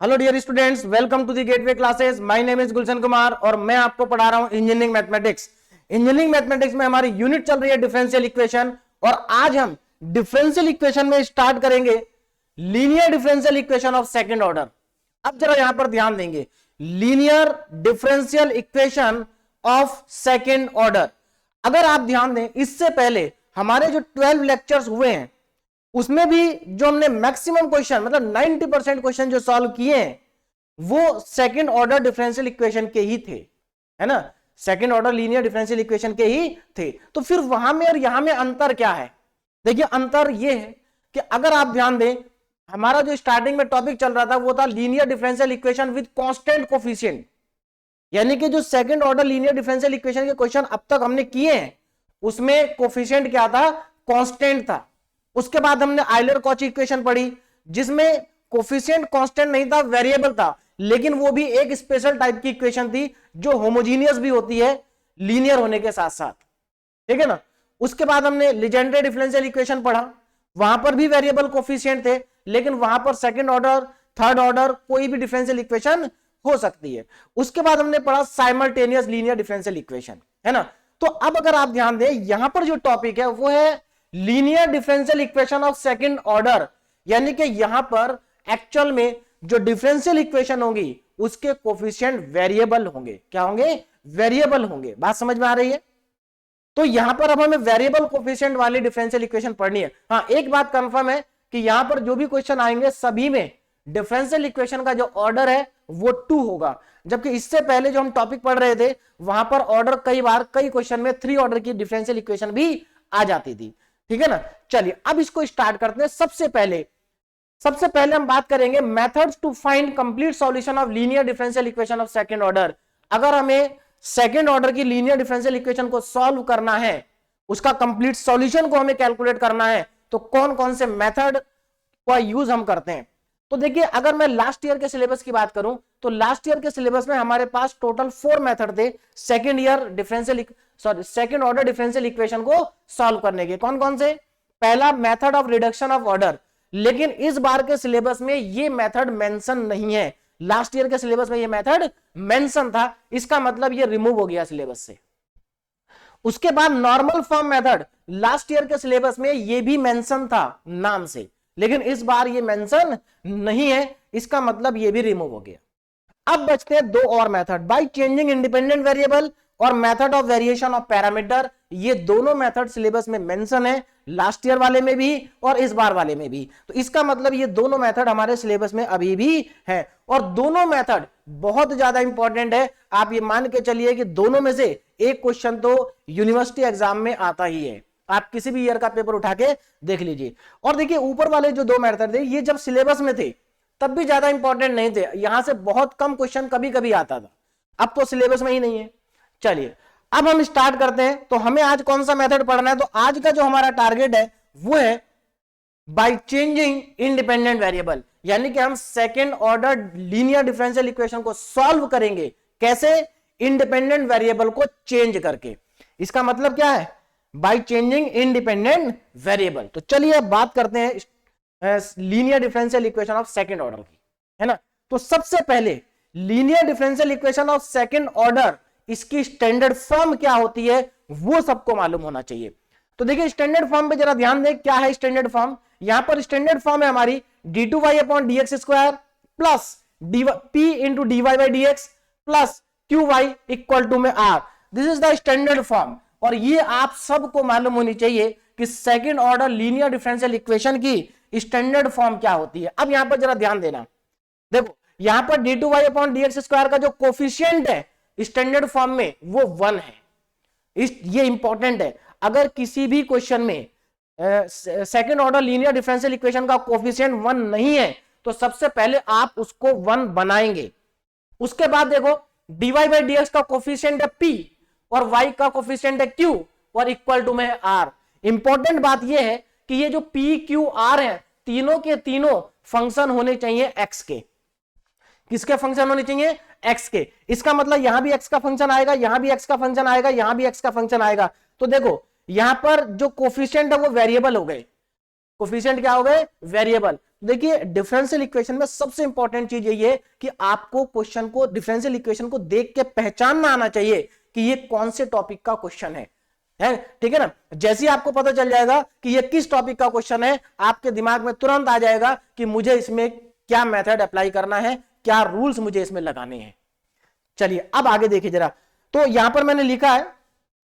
Hello dear students, welcome to the gateway classes. My name is Gulshan Kumar और मैं आपको पढ़ा रहा हूं इंजीनियरिंग मैथमेटिक्स। इंजीनियरिंग मैथमेटिक्स में हमारी यूनिट चल रही है डिफरेंशियल इक्वेशन और आज हम डिफरेंशियल इक्वेशन में स्टार्ट करेंगे linear differential equation of second order. अब जरा यहां पर ध्यान देंगे, linear differential equation of second order. अगर आप ध्यान दें, इससे पहले हमारे जो 12 लेक्चर्स हुए हैं उसमें भी जो हमने मैक्सिमम क्वेश्चन मतलब 90% क्वेश्चन जो सॉल्व किए हैं वो सेकंड ऑर्डर डिफरेंशियल इक्वेशन के ही थे, है ना। Second order linear differential equation के ही थे। तो फिर वहां में और यहां में अंतर क्या है? देखिए, अंतर यह है कि अगर आप ध्यान दें, हमारा जो स्टार्टिंग में टॉपिक चल रहा था वो था linear differential equation with constant coefficient, यानी कि जो second order linear differential equation के क्वेश्चन अब तक हमने किए हैं उसमें कोफिशिएंट क्या था? कांस्टेंट था। उसके बाद हमने आयलर कॉची इक्वेशन पढ़ी जिसमें कोफिशिएंट कांस्टेंट नहीं था, वेरिएबल था, लेकिन वो भी एक स्पेशल टाइप की इक्वेशन थी जो होमोजीनियस भी होती है लीनियर होने के साथ साथ, ठीक है ना। उसके बाद हमने लीजेंड्रे डिफरेंशियल इक्वेशन पढ़ा, वहां पर भी वेरिएबल कोफिशिएंट थे, लेकिन वहां पर सेकंड ऑर्डर थर्ड ऑर्डर कोई भी डिफरेंशियल इक्वेशन हो सकती है। उसके बाद हमने पढ़ा साइमल्टेनियस लीनियर डिफरेंशियल इक्वेशन, है ना। तो अब अगर आप ध्यान दें, यहां पर जो टॉपिक है वो है linear differential equation of second order, यानी कि यहां पर एक्चुअल में जो डिफरेंशियल इक्वेशन होगी उसके कोफिशिएंट वेरिएबल होंगे। क्या होंगे? वेरिएबल होंगे। बात समझ में आ रही है? तो यहां पर अब हमें वेरिएबल कोफिशिएंट वाली डिफरेंशियल इक्वेशन पढ़नी है। हाँ, एक बात कंफर्म है कि यहां पर जो भी क्वेश्चन आएंगे सभी में डिफरेंशियल इक्वेशन का जो ऑर्डर है वो 2 होगा, जबकि इससे पहले जो हम टॉपिक पढ़ रहे थे वहां पर ऑर्डर कई बार कई क्वेश्चन में 3 ऑर्डर की डिफरेंशियल इक्वेशन भी आ जाती थी, ठीक है ना। चलिए अब इसको स्टार्ट करते हैं। सबसे पहले हम बात करेंगे methods to find complete solution of linear differential equation of second order. अगर हमें सेकंड ऑर्डर की लीनियर डिफरेंशियल इक्वेशन को सॉल्व करना है, उसका कंप्लीट सॉल्यूशन को हमें कैलकुलेट करना है, तो कौन कौन से मेथड का यूज हम करते हैं। तो देखिए, अगर मैं लास्ट ईयर के सिलेबस की बात करूं तो लास्ट ईयर के सिलेबस में हमारे पास टोटल 4 मेथड थे सेकंड ऑर्डर डिफरेंशियल इक्वेशन को सॉल्व करने के। कौन कौन से? पहला, method of reduction of order, लेकिन इस बार के सिलेबस में ये मेथड मेंशन नहीं है। लास्ट ईयर के सिलेबस में ये मेथड मेंशन था, इसका मतलब ये रिमूव हो गया सिलेबस से। उसके बाद normal form method, last year के सिलेबस में ये भी मेंशन था नाम से, लेकिन इस बार ये मेंशन नहीं है, इसका मतलब ये भी रिमूव हो गया। अब बचते हैं 2 और method, by changing independent variable और method of variation of parameter. ये दोनों मेथड सिलेबस में मेंशन है, लास्ट ईयर वाले में भी और इस बार वाले में भी। तो इसका मतलब ये दोनों मेथड हमारे सिलेबस में अभी भी है और दोनों मेथड बहुत ज्यादा इंपॉर्टेंट है। आप ये मान के चलिए कि दोनों में से एक क्वेश्चन तो यूनिवर्सिटी एग्जाम में आता ही है, आप किसी भी ईयर का पेपर उठा के देख लीजिए। और देखिए, ऊपर वाले जो 2 मेथड थे ये जब सिलेबस में थे तब भी ज्यादा इंपॉर्टेंट नहीं थे, यहां से बहुत कम क्वेश्चन कभी कभी आता था, अब तो सिलेबस में ही नहीं है। चलिए अब हम स्टार्ट करते हैं। तो हमें आज कौन सा मेथड पढ़ना है? तो आज का जो हमारा टारगेट है वो है बाय चेंजिंग इंडिपेंडेंट वेरिएबल, यानी कि हम second order linear differential equation को सॉल्व करेंगे। कैसे? इंडिपेंडेंट वेरिएबल को चेंज करके। इसका मतलब क्या है? Bye changing independent variable. तो चलिए अब बात करते हैं linear differential equation of second order की, है ना। तो सबसे पहले linear differential equation of second order, इसकी स्टैंडर्ड फॉर्म क्या होती है वो सबको मालूम होना चाहिए। तो देखिए, स्टैंडर्ड फॉर्म पे जरा ध्यान दें, क्या है स्टैंडर्ड फॉर्म। यहां पर स्टैंडर्ड फॉर्म है हमारी d2y upon dx square plus p into dy by dx plus qy equal to में r। This is the standard form और ये आप सबको मालूम होनी चाहिए कि second order linear differential equation की स्टैंडर्ड फॉर्म क्या होती है। अब यहां पर जरा ध्यान देना, देखो यहां पर d2y अपॉन dx स्क्वायर का जो कोफिशिएंट है स्टैंडर्ड फॉर्म में वो 1 है। ये इंपॉर्टेंट है। अगर किसी भी क्वेश्चन में second order linear differential equation का कोफिशिएंट 1 नहीं है तो सबसे पहले आप उसको 1 बनाएंगे। उसके बाद देखो, dy बाई dx का कोफिशिएंट है p और y का कोफिशिएंट है q और इक्वल टू में r। इंपॉर्टेंट बात यह है कि ये जो p q r है तीनों के तीनों फंक्शन होने चाहिए x के। किसके फंक्शन होने चाहिए? x के। इसका मतलब यहां भी x का फंक्शन आएगा, यहां भी x का फंक्शन आएगा, यहां भी x का फंक्शन आएगा। तो देखो यहां पर जो कोफिशिएंट है वो वेरिएबल हो गए, कोफिशिएंट क्या हो गए, वेरिएबल। देखिए डिफरेंशियल इक्वेशन में सबसे इंपॉर्टेंट चीज यही है कि आपको क्वेश्चन को, डिफरेंशियल इक्वेशन को देख के पहचानना आना चाहिए कि ये कौन से टॉपिक का क्वेश्चन है, ठीक है ना। जैसे ही आपको पता चल जाएगा कि ये किस टॉपिक का क्वेश्चन है, आपके दिमाग में तुरंत आ जाएगा कि मुझे इसमें क्या मेथड अप्लाई करना है, क्या रूल्स मुझे इसमें लगाने हैं। चलिए अब आगे देखिए जरा। तो यहां पर मैंने लिखा है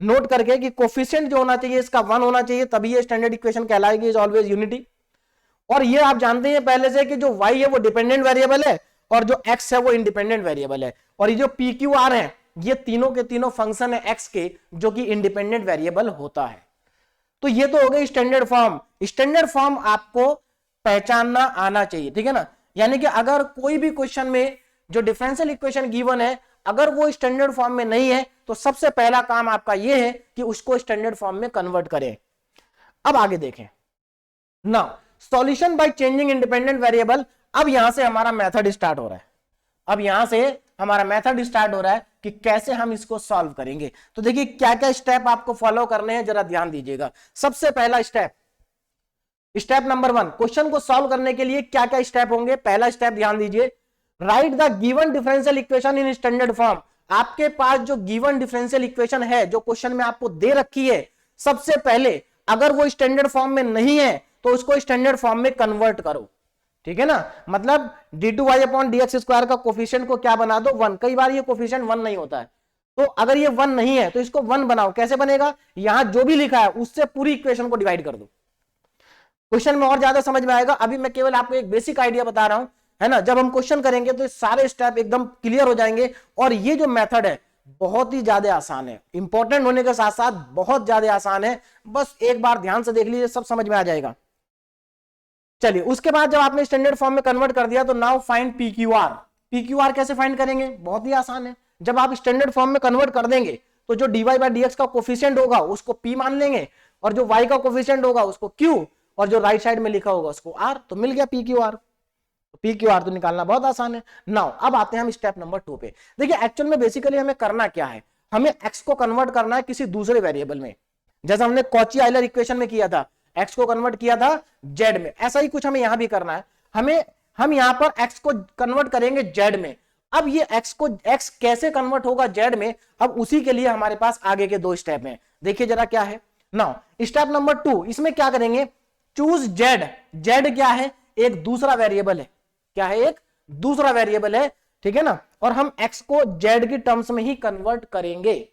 नोट करके कि कोफिशिएंट जो होना चाहिए इसका 1 होना चाहिए, तभी ये स्टैंडर्ड इक्वेशन कहलाएगी, इज ऑलवेज यूनिटी। और ये आप जानते हैं पहले से कि जो y है वो डिपेंडेंट वेरिएबल है और जो x है वो इंडिपेंडेंट वेरिएबल है। और ये जो p q r है ये तीनों के तीनों फंक्शन है x के, जो कि इंडिपेंडेंट वेरिएबल होता है। तो ये तो हो गई स्टैंडर्ड फॉर्म। स्टैंडर्ड फॉर्म आपको पहचानना आना चाहिए, ठीक है ना। यानी कि अगर कोई भी क्वेश्चन में जो डिफरेंशियल इक्वेशन गिवन है अगर वो स्टैंडर्ड फॉर्म में नहीं है तो सबसे पहला काम आपका ये है कि उसको स्टैंडर्ड फॉर्म में कन्वर्ट करें। अब आगे देखें ना, solution bye changing independent variable. अब यहां से हमारा मेथड स्टार्ट हो रहा है। अब यहां से हमारा मेथड स्टार्ट हो रहा है कि कैसे हम इसको सॉल्व करेंगे। तो देखिए क्या क्या स्टेप आपको फॉलो करने हैं, जरा ध्यान दीजिएगा। सबसे पहला स्टेप, स्टेप नंबर 1, क्वेश्चन को सॉल्व करने के लिए क्या क्या स्टेप होंगे। पहला स्टेप ध्यान दीजिए, right the given differential equation in standard form. आपके पास जो गिवन डिफरेंशियल इक्वेशन है जो क्वेश्चन में आपको दे रखी है, सबसे पहले अगर वो स्टैंडर्ड फॉर्म में नहीं है तो उसको स्टैंडर्ड फॉर्म में कन्वर्ट करो, ठीक है ना। मतलब d2y/dx² का कोफिशिएंट को क्या बना दो, 1। कई बार ये कोफिशिएंट 1 नहीं होता है, तो अगर ये 1 नहीं है तो इसको 1 बनाओ। कैसे बनेगा, यहां जो भी लिखा है उससे पूरी इक्वेशन को डिवाइड कर दो। क्वेश्चन में और ज्यादा समझ में आएगा। अभी मैं केवल आपको एक बेसिक आइडिया बता रहा हूं, है ना। जब हम क्वेश्चन करेंगे तो सारे स्टेप एकदम क्लियर हो जाएंगे। और ये जो मेथड है बहुत ही ज्यादा आसान है, इंपॉर्टेंट होने के साथ साथ बहुत ज्यादा आसान है। बस एक बार ध्यान से देख लीजिए, सब समझ में आ जाएगा। चलिए उसके बाद जब आपने स्टैंडर्ड फॉर्म में कन्वर्ट कर दिया तो now find P Q R. P Q R कैसे फाइंड करेंगे, बहुत ही आसान है। जब आप स्टैंडर्ड फॉर्म में कन्वर्ट कर देंगे तो जो dy/dx का कोफिशिएंट होगा उसको p मान लेंगे और जो y का कोफिशिएंट होगा उसको q और जो राइट साइड में लिखा होगा उसको r, तो मिल गया P Q R. P Q R तो निकालना बहुत आसान है। नाउ अब आते हैं हम स्टेप नंबर 2 पे। देखिए एक्चुअल में बेसिकली हमें करना क्या है, हमें x को कन्वर्ट करना है किसी दूसरे वेरिएबल में। जैसा हमने कॉची आइलर इक्वेशन में किया था, x को कन्वर्ट किया था z में, ऐसा ही कुछ हमें यहां भी करना है। हम यहां पर x को कन्वर्ट करेंगे z में। अब ये x कैसे कन्वर्ट होगा z में, अब उसी के लिए हमारे पास आगे के 2 स्टेप हैं। देखिए जरा क्या है। नाउ स्टेप नंबर 2, इसमें क्या करेंगे, चूज z। z क्या है, एक दूसरा वेरिएबल है। क्या है, एक दूसरा वेरिएबल है, ठीक है ना। और हम x को z की टर्म्स में ही कन्वर्ट करेंगे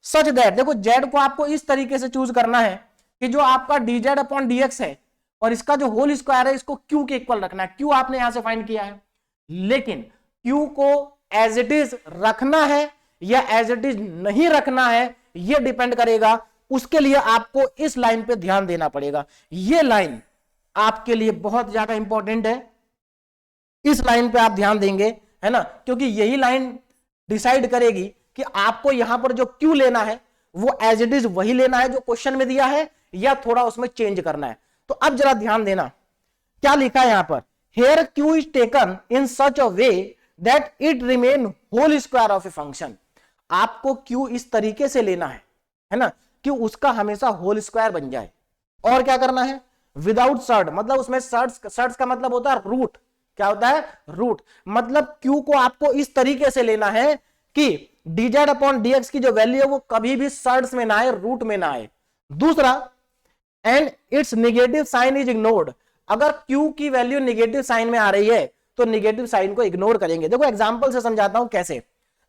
सच दैट, देखो z को आपको इस तरीके से चूज करना है कि जो आपका dz/dx है और इसका जो होल स्क्वायर है इसको q के इक्वल रखना है। q आपने यहां से फाइंड किया है, लेकिन q को एज इट इज रखना है या एज इट इज नहीं रखना है यह डिपेंड करेगा। उसके लिए आपको इस लाइन पे ध्यान देना पड़ेगा। यह लाइन आपके लिए बहुत ज्यादा इंपॉर्टेंट है, इस लाइन पे आप ध्यान देंगे, है ना, क्योंकि यही लाइन डिसाइड करेगी कि आपको यहां पर जो क्यू लेना है वो एज इट इज वही लेना है जो क्वेश्चन में दिया है या थोड़ा उसमें चेंज करना है। तो अब जरा ध्यान देना क्या लिखा है यहां पर, here Q is taken in such a way that it remain whole square of a function. आपको क्यू इस तरीके से लेना है ना, कि उसका हमेशा होल स्क्वायर बन जाए। और क्या करना है, विदाउट सर्ड, मतलब उसमें सर्ड्स का मतलब होता है रूट। क्या होता है, रूट। मतलब क्यू को आपको इस तरीके से लेना है कि dz/dx की जो वैल्यू है वो कभी भी सर्ड्स में ना आए, रूट में ना आए। दूसरा, and its negative sign is ignored. अगर क्यू की वैल्यू निगेटिव साइन में आ रही है तो निगेटिव साइन को इग्नोर करेंगे। देखो एग्जांपल से समझाता हूं कैसे।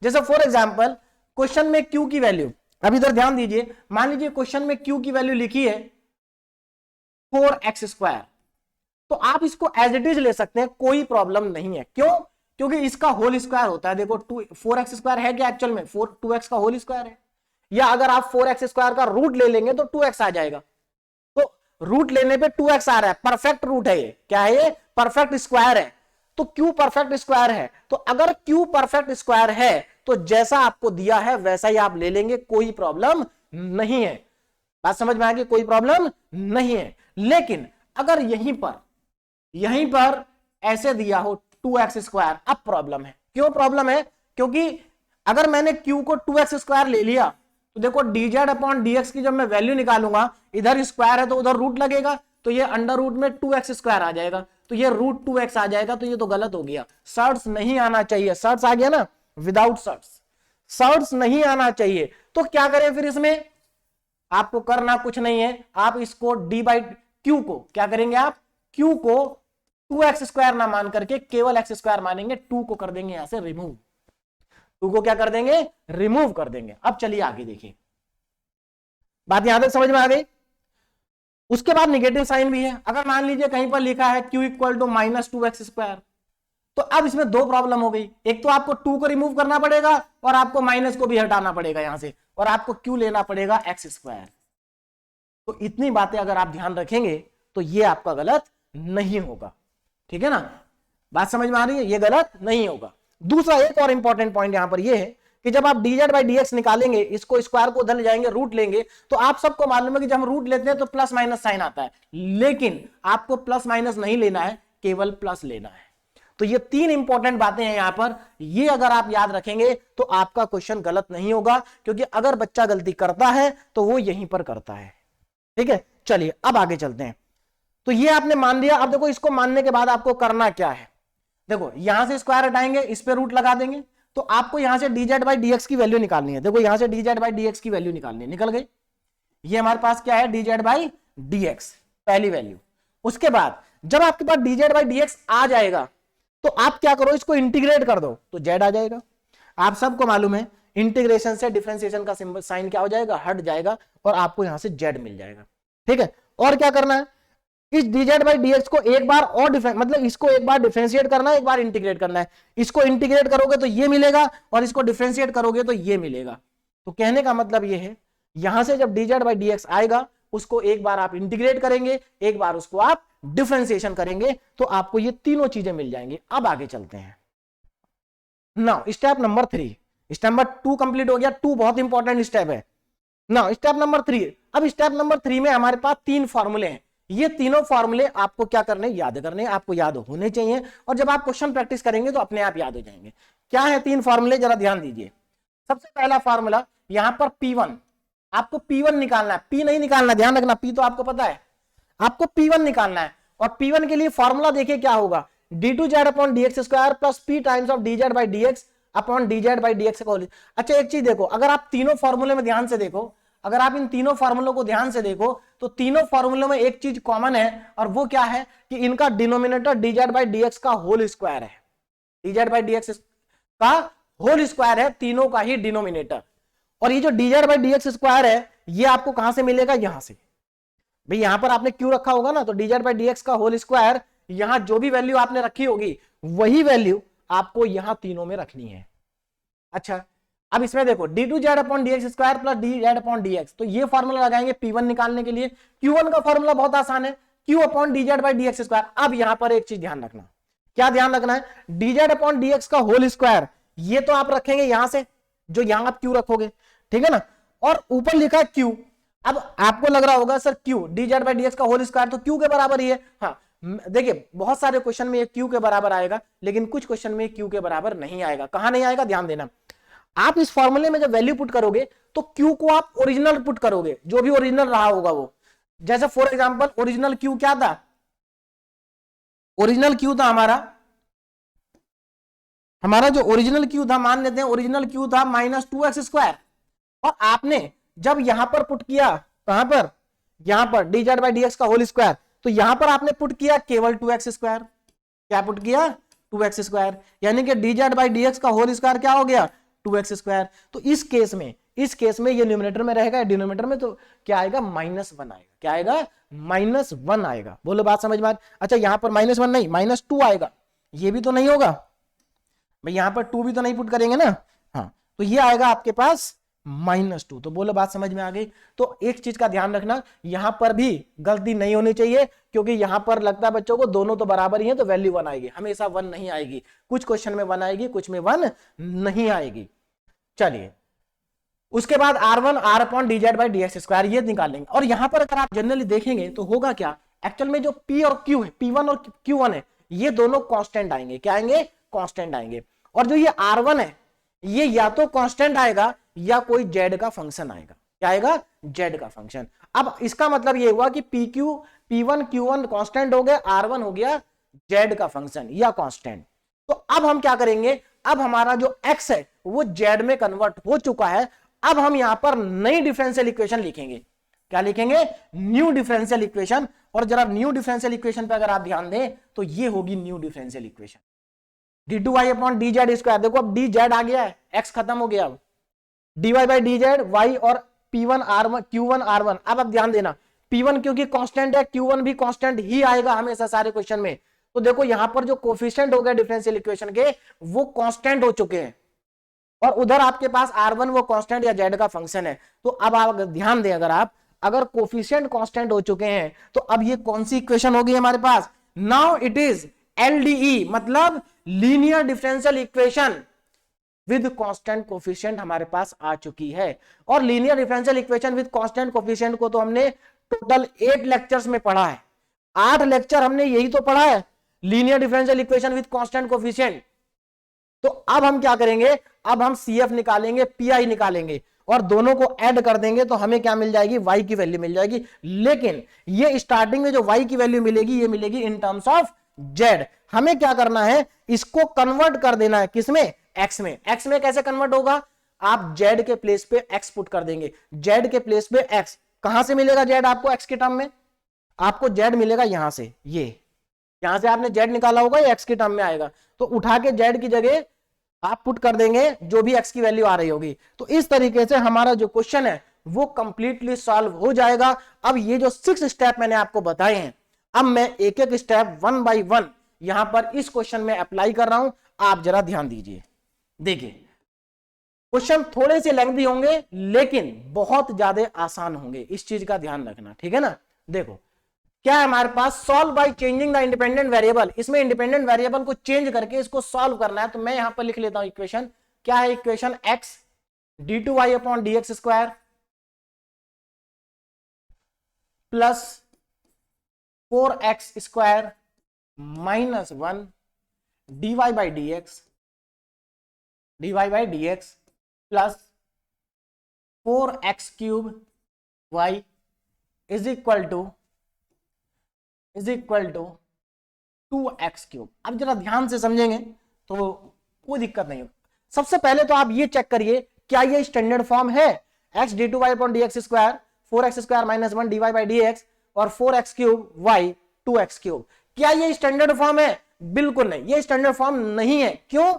जैसे फॉर एग्जांपल क्वेश्चन में क्यू की वैल्यू, अब इधर ध्यान दीजिए, मान लीजिए क्वेश्चन में क्यू की वैल्यू लिखी है 4x², तो आप इसको एज इट इज ले सकते हैं, कोई प्रॉब्लम नहीं है। क्यों, क्योंकि इसका होल स्क्वायर होता है। देखो 4x² है क्या, एक्चुअल में 2x का होल स्क्वायर है। या अगर आप 4x² का रूट ले लेंगे तो 2x आ जाएगा। तो रूट लेने पे 2x आ रहा है, परफेक्ट रूट है ये। क्या है ये, परफेक्ट स्क्वायर है। तो क्यू परफेक्ट स्क्वायर है, तो अगर क्यू परफेक्ट स्क्वायर है तो जैसा आपको दिया है वैसा ही आप ले लेंगे, कोई प्रॉब्लम नहीं है। बात समझ में आ गई, कोई प्रॉब्लम नहीं है। लेकिन अगर यहीं पर ऐसे दिया हो 2x², अब प्रॉब्लम है। क्यों प्रॉब्लम है, क्योंकि अगर मैंने q को 2x² ले लिया तो देखो dz/dx की जब मैं वैल्यू निकालूंगा, इधर स्क्वायर है तो उधर रूट लगेगा, तो ये अंडर रूट में 2x² आ जाएगा, तो ये √2x आ जाएगा, तो ये तो गलत हो गया, सर्ट्स नहीं आना चाहिए, सर्ट्स आ गया ना, विदाउट सर्ट्स नहीं आना चाहिए। तो क्या करें फिर इसमें, आपको करना कुछ नहीं है, आप इसको d/q को क्या करेंगे, आप q को 2x² ना मान करके केवल x² मानेंगे, 2 को कर देंगे यहां से रिमूव, 2 को क्या कर देंगे, रिमूव कर देंगे। अब चलिए आगे देखिए, बात यहां तक समझ में आ गई। उसके बाद निगेटिव साइन भी है, अगर मान लीजिए कहीं पर लिखा है q इक्वल टू -2x², तो अब इसमें दो प्रॉब्लम हो गई, एक तो आपको 2 को रिमूव करना पड़ेगा और आपको माइनस को भी हटाना पड़ेगा यहां से, और आपको q लेना पड़ेगा x²। तो इतनी बातें अगर आप ध्यान रखेंगे तो ये आपका गलत नहीं होगा, ठीक है ना, बात समझ में आ रही है, ये गलत नहीं होगा। दूसरा एक और इंपॉर्टेंट पॉइंट यहां पर ये है कि जब आप dz/dx निकालेंगे, इसको स्क्वायर को उधर ले जाएंगे, रूट लेंगे, तो आप सबको मालूम है कि जब हम रूट लेते हैं तो प्लस माइनस साइन आता है, लेकिन आपको प्लस माइनस नहीं लेना है, केवल प्लस लेना है। तो ये तीन इंपॉर्टेंट बातें हैं यहां पर, ये अगर आप याद रखेंगे तो आपका क्वेश्चन गलत नहीं होगा, क्योंकि अगर बच्चा गलती करता है तो वो यहीं पर करता है, ठीक है। चलिए अब आगे चलते हैं। तो ये आपने मान लिया, अब देखो इसको मानने के बाद आपको करना क्या है, देखो यहां से स्क्वायर हटाएंगे, इस पे रूट लगा देंगे, तो आपको यहां से dz/dx की वैल्यू निकालनी है। देखो यहां से dz/dx की वैल्यू निकालनी है, निकल गई, ये हमारे पास क्या है, dz/dx पहली वैल्यू। उसके बाद जब आपके पास dz/dx आ जाएगा तो आप क्या करो, इसको इंटीग्रेट कर दो, तो z आ जाएगा। आप सबको मालूम है इंटीग्रेशन से डिफरेंशिएशन का सिंबल साइन क्या हो जाएगा, हट जाएगा, और आपको यहां से z मिल जाएगा, ठीक है। और क्या करना है, इस dz/dx को एक बार और मतलब इसको एक बार डिफरेंशिएट करना है, एक बार इंटीग्रेट करना है। इसको इंटीग्रेट करोगे तो ये मिलेगा, और इसको डिफरेंशिएट करोगे तो ये मिलेगा। तो कहने का मतलब ये है, यहां से जब dz/dx आएगा, उसको एक बार आप इंटीग्रेट करेंगे, एक बार उसको आप डिफरेंशिएशन करेंगे, तो आपको ये तीनों चीजें मिल जाएंगी। अब आगे चलते हैं, now step number 3, step number 2 complete हो गया, 2 बहुत इंपॉर्टेंट स्टेप है। नाउ स्टेप नंबर 3, अब स्टेप नंबर 3 में हमारे पास 3 फॉर्मूले हैं, ये तीनों फॉर्मूले आपको क्या करने, याद करने, आपको याद होने चाहिए, और जब आप क्वेश्चन प्रैक्टिस करेंगे तो अपने आप याद हो जाएंगे। क्या है 3 फॉर्मूले, जरा ध्यान दीजिए। सबसे पहला फॉर्मूला यहां पर P1, आपको P1 निकालना है, P नहीं निकालना, ध्यान रखना, P तो आपको पता है, आपको P1 निकालना है। और P1 के लिए फॉर्मूला देखिए क्या होगा, d2z/dx² plus p times of dz/dx upon dz/dx। अच्छा एक चीज देखो, अगर आप तीनों फॉर्मूले में ध्यान से देखो, अगर आप इन तीनों फॉर्मूलों को ध्यान से देखो, तो तीनों फॉर्मूलों में एक चीज कॉमन है, और वो क्या है कि इनका डिनोमिनेटर dz/dx का होल स्क्वायर है, dz/dx का होल स्क्वायर है, तीनों का ही डिनोमिनेटर। और ये जो dz/dx स्क्वायर है, ये आपको कहां से मिलेगा, यहां से। भाई यहां पर आपने क्यों रखा होगा ना, तो dz/dx का होल स्क्वायर, यहां जो भी वैल्यू आपने रखी होगी वही वैल्यू आपको यहां तीनों में रखनी है। अच्छा अब इसमें देखो d2z/dx² प्लस dz/dx, तो ये फॉर्मूला लगाएंगे P1 निकालने के लिए। Q1 का फॉर्मूला बहुत आसान है, q/dz/dx²। अब यहां पर एक चीज ध्यान रखना, क्या ध्यान रखना है, dz/dx का होल स्क्वायर, ये तो आप रखेंगे यहां से, जो यहां आप q रखोगे, ठीक है ना, और ऊपर लिखा है q। अब आपको लग रहा होगा सर q dz/dx का होल स्क्वायर तो q के बराबर ही है। हाँ देखिए बहुत सारे क्वेश्चन में ये q के बराबर आएगा, लेकिन कुछ क्वेश्चन में q के बराबर नहीं आएगा। कहां नहीं आएगा, ध्यान देना, आप इस फॉर्मूले में जब वैल्यू पुट करोगे तो q को आप ओरिजिनल पुट करोगे, जो भी ओरिजिनल रहा होगा वो। जैसे फॉर एग्जांपल ओरिजिनल q क्या था, ओरिजिनल q था हमारा जो ओरिजिनल q था, मान लेते हैं ओरिजिनल q था -2x², और आपने जब यहां पर पुट किया, कहां पर, यहां पर dz/dx का होल स्क्वायर, तो यहां पर आपने पुट किया केवल 2x²। क्या पुट किया, 2x², यानी कि dz/dx का होल स्क्वायर क्या हो गया, 2x²। तो इस केस में ये न्यूमरेटर में रहेगा, डिनोमिनेटर में तो क्या आएगा, -1 आएगा। क्या आएगा, -1 आएगा। बोलो बात समझ में। अच्छा यहां पर -1 नहीं, -2 आएगा, ये भी तो नहीं होगा भाई, यहां पर 2 भी तो नहीं पुट करेंगे ना। हाँ तो ये आएगा आपके पास -2। तो बोलो बात समझ में आ गई। तो एक चीज का ध्यान रखना, यहां पर भी गलती नहीं होनी चाहिए, क्योंकि यहां पर लगता है बच्चों को दोनों तो बराबर ही है, तो वैल्यू 1 आएगी, हमेशा 1 नहीं आएगी। कुछ क्वेश्चन में 1 आएगी, कुछ में 1 नहीं आएगी। चलिए उसके बाद r1 r/dz/dx² ये निकालेंगे। और यहां पर अगर आप जनरली देखेंगे तो होगा क्या, एक्चुअल में जो p और q है, p1 और q1 है, ये दोनों कांस्टेंट आएंगे। क्या आएंगे, कांस्टेंट आएंगे। और जो ये r1 है, ये या तो कांस्टेंट आएगा या कोई z का फंक्शन आएगा। क्या आएगा, z का फंक्शन। अब इसका मतलब ये हुआ कि pq P1 Q1 कांस्टेंट हो गया, R1 हो गया Z का फंक्शन या कांस्टेंट। तो अब हम क्या करेंगे, अब हमारा जो x है वो Z में कन्वर्ट हो चुका है। अब हम यहां पर नई डिफरेंशियल इक्वेशन लिखेंगे। क्या लिखेंगे, न्यू डिफरेंशियल इक्वेशन। और जरा न्यू डिफरेंशियल इक्वेशन पे अगर आप ध्यान दें तो ये होगी new differential equation, d2y upon dz square. देखो अब dz आ गया है, x खत्म हो गया, अब dy बाई dz y और p1 r1 q1 r1। अब आप ध्यान देना, p1 क्योंकि कांस्टेंट है, q1 भी कांस्टेंट ही आएगा हमेशा सारे क्वेश्चन में। तो देखो यहां पर जो कोफिशिएंट हो गए डिफरेंशियल इक्वेशन के वो कांस्टेंट हो चुके हैं, और उधर आपके पास r1 वो कांस्टेंट या z का फंक्शन है। तो अब आप ध्यान दें, अगर कोफिशिएंट कांस्टेंट हो चुके हैं तो अब ये कौन सी इक्वेशन होगी हमारे पास, नाउ इट इज LDE, मतलब linear differential equation with constant coefficient हमारे पास आ चुकी है। और linear differential equation with constant coefficient को तो हमने टोटल 8 लेक्चर्स में पढ़ा है, 8 लेक्चर हमने यही तो पढ़ा है, linear differential equation with constant coefficient. तो अब हम क्या करेंगे, अब हम CF निकालेंगे, PI निकालेंगे और दोनों को ऐड कर देंगे तो हमें क्या मिल जाएगी, y की वैल्यू मिल जाएगी। लेकिन ये स्टार्टिंग में जो y की वैल्यू मिलेगी ये मिलेगी इन टर्म्स ऑफ z। हमें क्या करना है, इसको कन्वर्ट कर देना है, किसमें, x में। x में कैसे कन्वर्ट होगा, आप z के प्लेस पे x पुट कर देंगे, z के प्लेस पे x। कहां से मिलेगा z आपको x के टर्म में, आपको z मिलेगा यहां से, ये यहां से आपने z निकाला होगा, ये x के टर्म में आएगा। तो उठा के z की जगह आप पुट कर देंगे जो भी x की वैल्यू आ रही होगी। तो इस तरीके से हमारा जो क्वेश्चन है वो कंप्लीटली सॉल्व हो जाएगा। अब ये जो 6 स्टेप मैंने आपको बताए हैं, अब मैं एक एक स्टेप 1 बाय 1 यहां पर इस क्वेश्चन में अप्लाई कर रहा हूं। आप जरा ध्यान दीजिए, देखिए क्वेश्चन थोड़े से लेंथी होंगे लेकिन बहुत ज्यादा आसान होंगे, इस चीज का ध्यान रखना, ठीक है ना। देखो क्या है हमारे पास, solve by changing the independent variable. इसमें इंडिपेंडेंट वेरिएबल को चेंज करके इसको सॉल्व करना है। तो मैं यहां पर लिख लेता हूं इक्वेशन। क्या है equation, x d2y upon dx square plus 4x square minus 1 dy by dx plus 4x cube y is equal to 2x cube. अब जरा ध्यान से समझेंगे तो कोई दिक्कत नहीं होगी। सबसे पहले तो आप ये चेक करिए क्या ये स्टैंडर्ड फॉर्म है, x d2y upon dx square 4x square minus 1 dy by dx और 4x cube y 2x cube, क्या ये स्टैंडर्ड फॉर्म है? बिल्कुल नहीं, ये स्टैंडर्ड फॉर्म नहीं है। क्यों?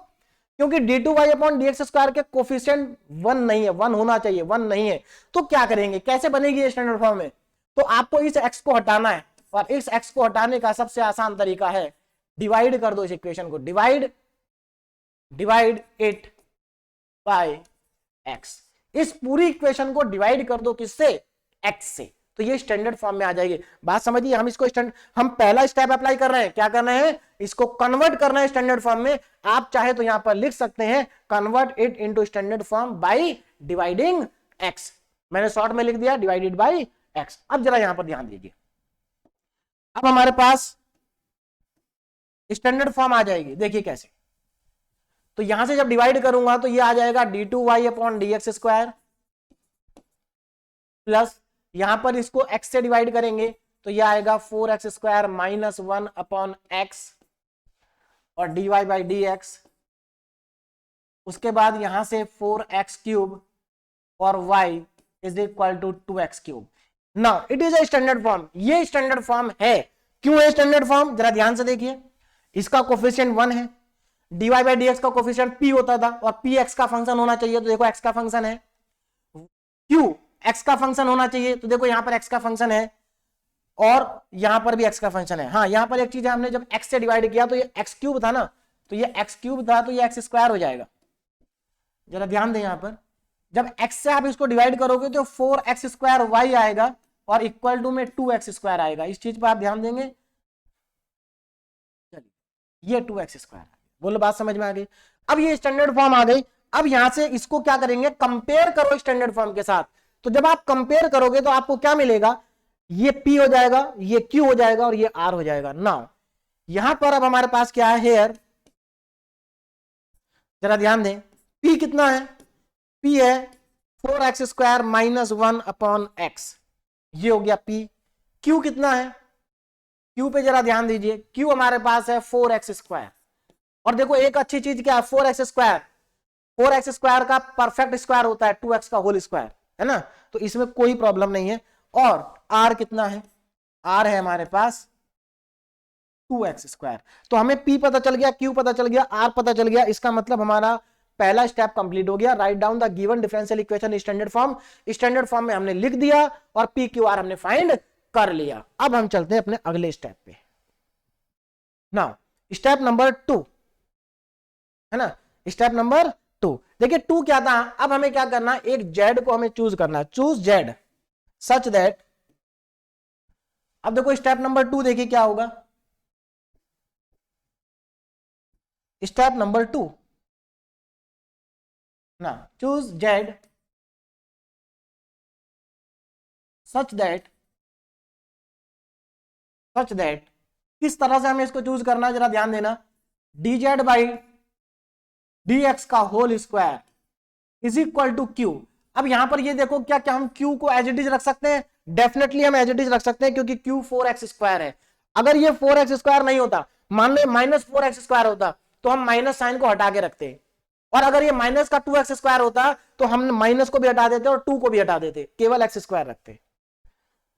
क्योंकि d2y अपॉन dx स्क्वायर के कोफिशिएंट 1 नहीं है, 1 होना चाहिए, 1 नहीं है। तो क्या करेंगे, कैसे बनेगी ये स्टैंडर्ड फॉर्म में? तो आपको इस x को हटाना है, और इस x को हटाने का सबसे आसान तरीका है डिवाइड कर दो इस इक्वेशन को, डिवाइड इट बाय x। इस पूरी इक्वेशन को डिवाइड कर दो किससे, x से, तो ये स्टैंडर्ड फॉर्म में आ जाएगी। बात समझिए, हम इसको हम पहला स्टेप अप्लाई कर रहे हैं, क्या करना है, इसको कन्वर्ट करना है स्टैंडर्ड फॉर्म में। आप चाहे तो यहां पर लिख सकते हैं convert it into standard form by dividing x। मैंने शॉर्ट में लिख दिया डिवाइडेड बाय x। अब जरा यहां पर ध्यान दीजिए, अब हमारे पास स्टैंडर्ड फॉर्म आ जाएगी, देखिए कैसे। तो यहां से जब डिवाइड करूंगा तो ये आ जाएगा d2y upon dx square plus यहां पर इसको x से डिवाइड करेंगे तो ये आएगा 4x square minus 1 upon x और dy बाई dx। उसके बाद यहां से 4x क्यूब और y is equal to 2x cube. Now it is a standard form, ये स्टैंडर्ड फॉर्म है। क्यों है स्टैंडर्ड फॉर्म, जरा ध्यान से देखिए। इसका कोफिशिएंट 1 है, dy बाई dx का कोफिशिएंट p होता था और p x का फंक्शन होना चाहिए, तो देखो x का फंक्शन है। q x का फंक्शन होना चाहिए, तो देखो यहां पर x का फंक्शन है और यहां पर भी x का फंक्शन है। हाँ, यहां पर एक चीज है, हमने जब x से डिवाइड किया तो ये x क्यूब था ना, तो ये x क्यूब था तो ये x स्क्वायर हो जाएगा। जरा ध्यान दें, यहां पर जब x से आप इसको डिवाइड करोगे तो 4x स्क्वायर y आएगा और इक्वल टू में 2x स्क्वायर आएगा। इस चीज पर आप ध्यान देंगे, चलिए ये 2x स्क्वायर, बोलो बात समझ में आ गई। अब ये स्टैंडर्ड फॉर्म आ गई। अब यहां से इसको क्या करेंगे, कंपेयर करो स्टैंडर्ड फॉर्म के साथ। तो जब आप कंपेयर करोगे तो आपको क्या मिलेगा, ये p हो जाएगा, ये q हो जाएगा और ये r हो जाएगा। नाउ यहां पर अब हमारे पास क्या है, हेयर, जरा ध्यान दें, p कितना है, p है 4x square minus 1 upon x, ये हो गया p। q कितना है, Q पे जरा ध्यान दीजिए, Q हमारे पास है 4x²। और देखो एक अच्छी चीज क्या है, 4x², 4x² का परफेक्ट स्क्वायर होता है 2x का होल स्क्वायर, है ना, तो इसमें कोई प्रॉब्लम नहीं है। और R कितना है, R है हमारे पास 2x²। तो हमें P पता चल गया, Q पता चल गया, R पता चल गया। इसका मतलब हमारा पहला स्टेप कंप्लीट हो गया। Write down the given differential equation standard form. Standard form में हमने लिख दिया और P Q R हमने फाइंड कर लिया। अब हम चलते हैं अपने अगले स्टेप पे। नाउ स्टेप नंबर 2, है ना, स्टेप नंबर 2। देखिए 2 क्या था, अब हमें क्या करना है, एक जेड को हमें चूज करना है, चूज जेड सच दैट। अब देखो स्टेप नंबर 2 देखिए क्या होगा, स्टेप नंबर 2 ना, चूज जेड सच दैट किस तरह से हमें इसको चूज करना है जरा ध्यान देना। dz बाई dx का whole square is equal to Q. अब यहां पर ये देखो क्या क्या हम q को एज इट इज रख सकते हैं, डेफिनेटली हम एज इट इज रख सकते हैं क्योंकि q 4x² है। अगर ये 4x² नहीं होता, मान लो -4x² होता, तो हम माइनस साइन को हटा के रखते, और अगर ये माइनस का 2x² होता तो हम माइनस को भी हटा देते और 2 को भी हटा देते, केवल x² रखते।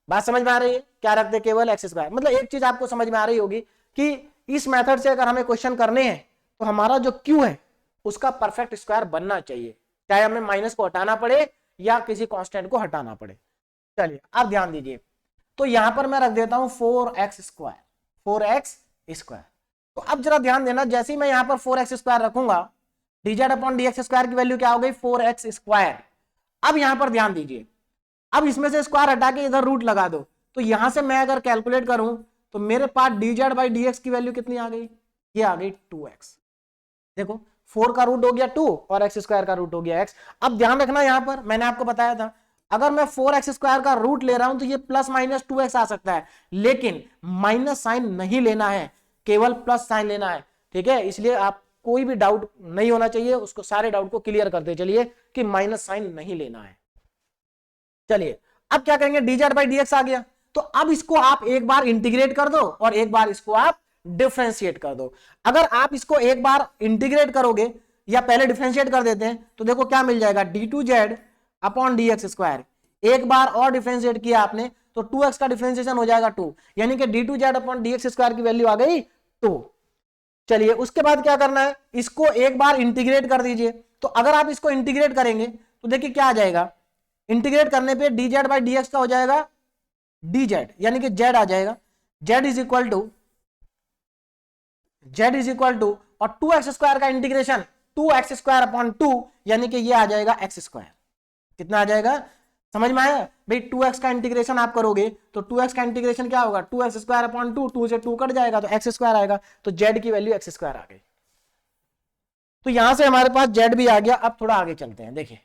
बात समझ में आ रही है, क्या रखते, केवल x²। मतलब एक चीज आपको समझ में आ रही होगी कि इस मेथड से अगर हमें क्वेश्चन करने हैं तो हमारा जो q है उसका परफेक्ट स्क्वायर बनना चाहिए, चाहे हमें माइनस को हटाना पड़े या किसी कांस्टेंट को हटाना पड़े। चलिए अब ध्यान दीजिए, तो यहां पर मैं रख देता हूं 4x², 4x²। तो अब जरा ध्यान देना, जैसे ही मैं यहां पर 4x² रखूंगा, dz/dx² की वैल्यू क्या हो गई, 4x²। अब यहां पर ध्यान दीजिए, अब इसमें से स्क्वायर हटा के इधर रूट लगा दो, तो यहां से मैं अगर कैलकुलेट करूं तो मेरे पास dz/dx की वैल्यू कितनी आ गई, ये आ गई 2x। देखो 4 का रूट हो गया 2 और x² का रूट हो गया x। अब ध्यान रखना, यहां पर मैंने आपको बताया था अगर मैं 4x² का रूट ले रहा हूं तो ये प्लस माइनस 2x आ सकता है, लेकिन माइनस साइन नहीं लेना है, केवल प्लस साइन लेना है, ठीक है। इसलिए आप कोई भी डाउट नहीं होना चाहिए, उसको सारे डाउट को क्लियर करते चलिए कि माइनस साइन नहीं लेना है। चलिए अब क्या करेंगे, dz/dx आ गया, तो अब इसको आप एक बार इंटीग्रेट कर दो और एक बार इसको आप डिफरेंशिएट कर दो। अगर आप इसको एक बार इंटीग्रेट करोगे या पहले डिफरेंशिएट कर देते हैं तो देखो क्या मिल जाएगा, d2z/dx²। एक बार और डिफरेंशिएट किया आपने तो 2x का डिफरेंशिएशन हो जाएगा 2, यानी कि d2z/dx² की वैल्यू आ गई 2। चलिए उसके बाद क्या करना है, इसको एक बार इंटीग्रेट कर दीजिए। तो अगर आप इसको इंटीग्रेट करेंगे तो देखिए क्या आ जाएगा, इंटीग्रेट करने पे dz/dx का हो जाएगा dz, यानी कि z आ जाएगा, z इज इक्वल टू और 2x² का इंटीग्रेशन 2x²/2, यानी कि ये आ जाएगा x²। कितना आ जाएगा, समझ में आया भाई, 2x का इंटीग्रेशन आप करोगे तो 2x का इंटीग्रेशन क्या होगा, 2x²/2, 2 से 2 कट जाएगा तो x² आएगा, तो z की वैल्यू x² आ गई। तो यहां से हमारे पास z भी आ गया। अब थोड़ा आगे चलते हैं, देखिए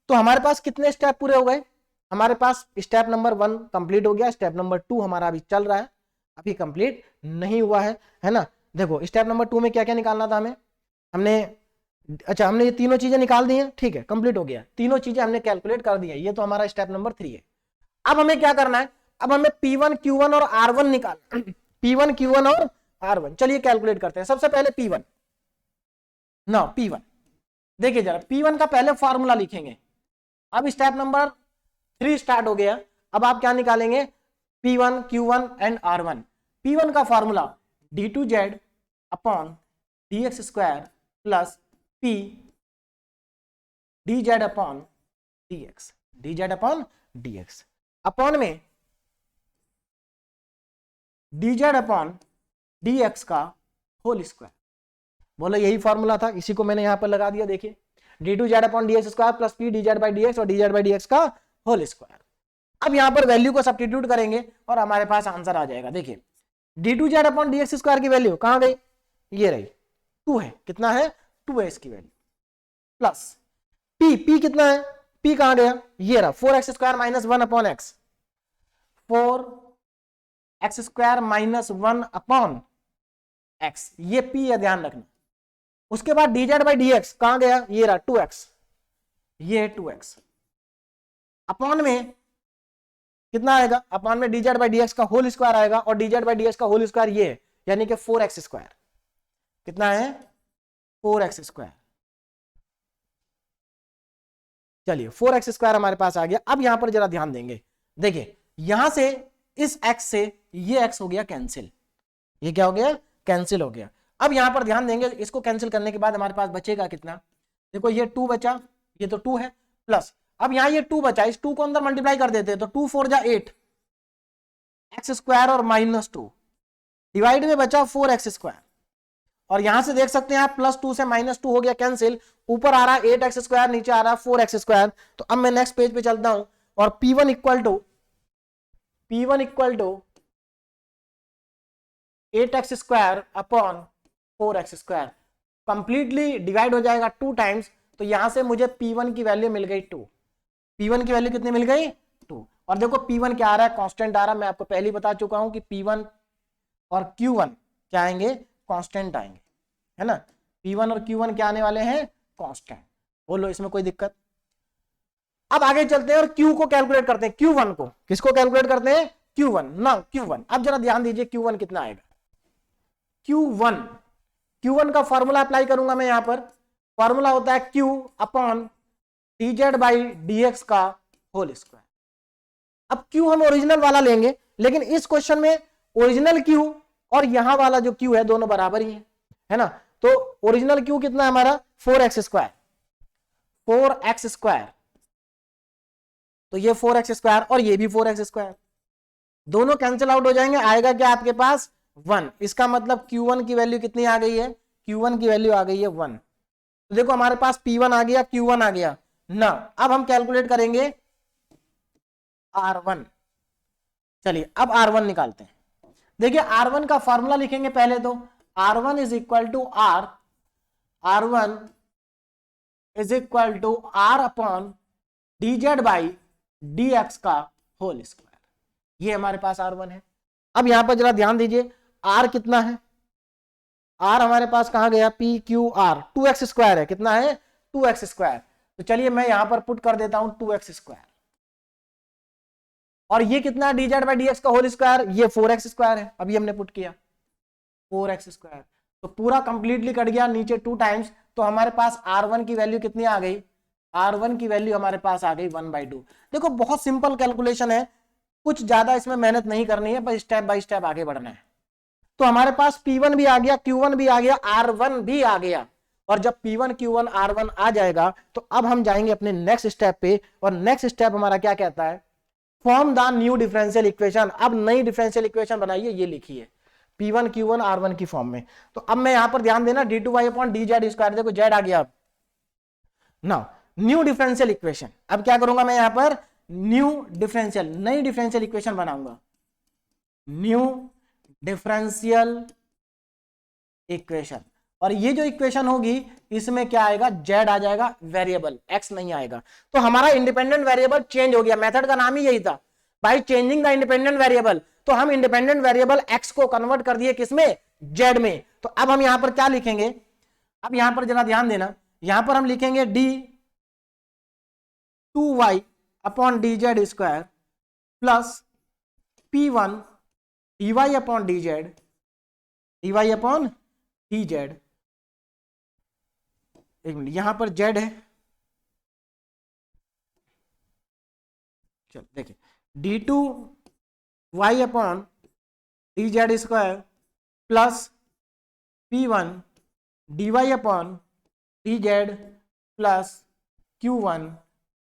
तो हमारे पास कितने स्टेप पूरे हो गए, हमारे पास स्टेप नंबर 1 कंप्लीट हो गया, स्टेप नंबर 2 हमारा अभी चल रहा है, अभी कंप्लीट नहीं हुआ है ना। देखो स्टेप नंबर 2 में क्या क्या निकालना था हमें, हमने अच्छा हमने ये तीनों चीजें निकाल दी हैं, ठीक है, कंप्लीट हो गया, तीनों चीजें हमने कैलकुलेट कर दी है, ये तो हमारा स्टेप नंबर 3 है। अब हमें क्या करना है, अब हमें P1 Q1 और R1 निकाल P1 Q1 और R1, चलिए कैलकुलेट करते हैं। सबसे पहले P1 ना, P1 देखिए जरा, P1 का पहले फॉर्मूला लिखेंगे। अब स्टेप नंबर 3 स्टार्ट हो गया। अब आप क्या निकालेंगे, P1 Q1 and R1। P1 का formula d2z/dx² plus P dz/dx, dz/dx upon में dz/dx का होल स्क्वायर। बोलो यही फॉर्मूला था, इसी को मैंने यहां पर लगा दिया, देखिए d2z/dx² प्लस p dz/dx और dz/dx का होल स्क्वायर। अब यहां पर वैल्यू को सब्स्टिट्यूट करेंगे और हमारे पास आंसर आ जाएगा। देखिए d2z/dx² की वैल्यू कहां गई, ये रही 2 है, कितना है 2 है इसकी वैल्यू, प्लस p कितना है, p कहां गया, ये रहा 4x² - 1/x, 4x² - 1/x, ये p है, ध्यान रखना। उसके बाद dz/dx कहां गया, ये रहा 2x, ये 2x अपॉन में कितना आएगा, अपॉन में dz बाई dx का होल स्क्वायर आएगा, और dz बाई dx का होल स्क्वायर ये है, यानी कि 4x स्क्वायर। कितना है, 4x स्क्वायर। चलिए 4x स्क्वायर हमारे पास आ गया। अब यहां पर जरा ध्यान देंगे, देखिए यहां से इस x से ये x हो गया कैंसिल, ये क्या हो गया, कैंसिल हो गया। अब यहां पर ध्यान देंगे, इसको कैंसिल करने के बाद हमारे पास बचेगा कितना, देखो ये 2 बचा, ये तो 2 है, प्लस अब यहां ये 2 बचा, इस 2 को अंदर मल्टीप्लाई कर देते हैं तो 2 4 जा 8 x स्क्वायर और -2 डिवाइड में बचा 4x स्क्वायर, और यहां से देख सकते हैं आप +2 से -2 हो गया कैंसिल, ऊपर आ रहा है 8x स्क्वायर, नीचे आ रहा है 4x स्क्वायर। तो अब मैं नेक्स्ट पेज पे चलता हूं, और P1 equal to 8x square upon 4x square, completely divide हो जाएगा 2 टाइम्स, तो यहां से मुझे P1 की वैल्यू मिल गई 2। P1 की वैल्यू कितनी मिल गई, 2। और देखो P1 क्या आ रहा है, कांस्टेंट आ रहा है, मैं आपको पहले ही बता चुका हूं कि P1 और Q1 क्या आएंगे, कांस्टेंट आएंगे, है ना। P1 और Q1 क्या आने वाले हैं, कांस्टेंट। बोलो इसमें कोई दिक्कत। अब आगे चलते हैं और Q को कैलकुलेट करते हैं, Q1 को, किसको कैलकुलेट करते हैं, Q1 ना, Q1। अब जरा ध्यान दीजिए Q1 कितना आएगा, Q1 का फॉर्मूला अप्लाई करूंगा मैं यहां पर, फॉर्मूला होता है Q upon dz by dx का होल स्क्वायर। अब Q हम ओरिजिनल वाला लेंगे, लेकिन इस क्वेश्चन में ओरिजिनल Q और यहां वाला जो Q है दोनों बराबर ही है ना। तो ओरिजिनल Q कितना है हमारा, 4x स्क्वायर, 4x स्क्वायर, तो ये 4x स्क्वायर और ये भी 4x स्क्वायर, दोनों कैंसिल आउट हो जाएंगे, आएगा क्या आपके पास 1। इसका मतलब Q1 की वैल्यू कितनी आ गई है, Q1 की वैल्यू आ गई है 1। तो देखो हमारे पास P1 आ गया, Q1 आ गया ना। अब हम कैलकुलेट करेंगे R1। चलिए अब R1 निकालते हैं। देखिए R1 का फॉर्मूला लिखेंगे पहले, तो R1 is equal to R upon dz by dx का होल स्क्वायर, ये हमारे पास R1 है। अब यहां पर जरा ध्यान दीजिए, R कितना है, R हमारे पास कहां गया, PQR 2x स्क्वायर है, कितना है 2x स्क्वायर। तो चलिए मैं यहां पर पुट कर देता हूं 2x स्क्वायर, और ये कितना dz बाई dx का होल स्क्वायर, ये 4x स्क्वायर है, अभी हमने पुट किया 4x स्क्वायर, तो पूरा कंप्लीटली कट गया नीचे 2 टाइम्स। तो हमारे पास R1 की वैल्यू कितनी आ गई, R1 की वैल्यू हमारे पास आ गई 1/2। देखो बहुत सिंपल कैलकुलेशन है, कुछ ज्यादा इसमें मेहनत नहीं करनी है, बस स्टेप बाय स्टेप आगे बढ़ना है। तो हमारे पास P1 भी आ गया, Q1 भी आ गया, R1 भी आ गया, और जब P1 Q1 R1 आ जाएगा तो अब हम जाएंगे अपने नेक्स्ट स्टेप पे, और नेक्स्ट स्टेप हमारा क्या कहता है, form the new differential equation. अब नई डिफरेंशियल इक्वेशन बनाइए, ये लिखिए P1 Q1 R1 की फॉर्म में। तो अब मैं यहां पर ध्यान देना, d2y अपॉन dz स्क्वायर, देखो z आ गया। अब नाउ न्यू डिफरेंशियल इक्वेशन, अब क्या करूंगा मैं यहां पर, न्यू डिफरेंशियल, नई डिफरेंशियल इक्वेशन बनाऊंगा, न्यू डिफरेंशियल इक्वेशन। और ये जो इक्वेशन होगी इसमें क्या आएगा, z आ जाएगा, वेरिएबल x नहीं आएगा। तो हमारा इंडिपेंडेंट वेरिएबल चेंज हो गया, मेथड का नाम ही यही था, bye changing the independent variable. तो हम इंडिपेंडेंट वेरिएबल x को कन्वर्ट कर दिए किसमें, z में। तो अब हम यहां पर क्या लिखेंगे, अब यहां पर जरा ध्यान देना, यहां पर हम लिखेंगे d2y upon dz square plus P1 dy upon dz, dy upon dz। एक मिनट, यहां पर z है, चलो देखिए d2y upon dz square plus P1 dy upon dz plus Q1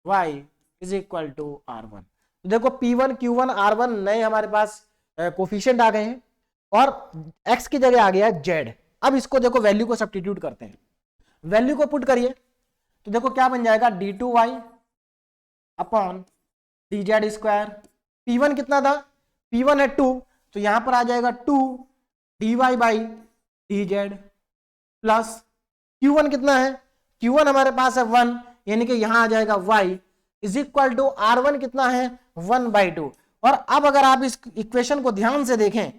y is equal to R1। देखो P1 Q1 R1 नए हमारे पास coefficient आ गए हैं, और x की जगह आ गया है z। अब इसको देखो वैल्यू को सब्स्टिट्यूट करते हैं, वैल्यू को पुट करिए, तो देखो क्या बन जाएगा, d2y upon dz square. P1 कितना था, P1 है 2, तो यहां पर आ जाएगा 2 dy by dz plus Q1 कितना है, Q1 हमारे पास है 1, यानी कि यहां आ जाएगा y is equal to R1 कितना है 1/2। और अब अगर आप इस इक्वेशन को ध्यान से देखें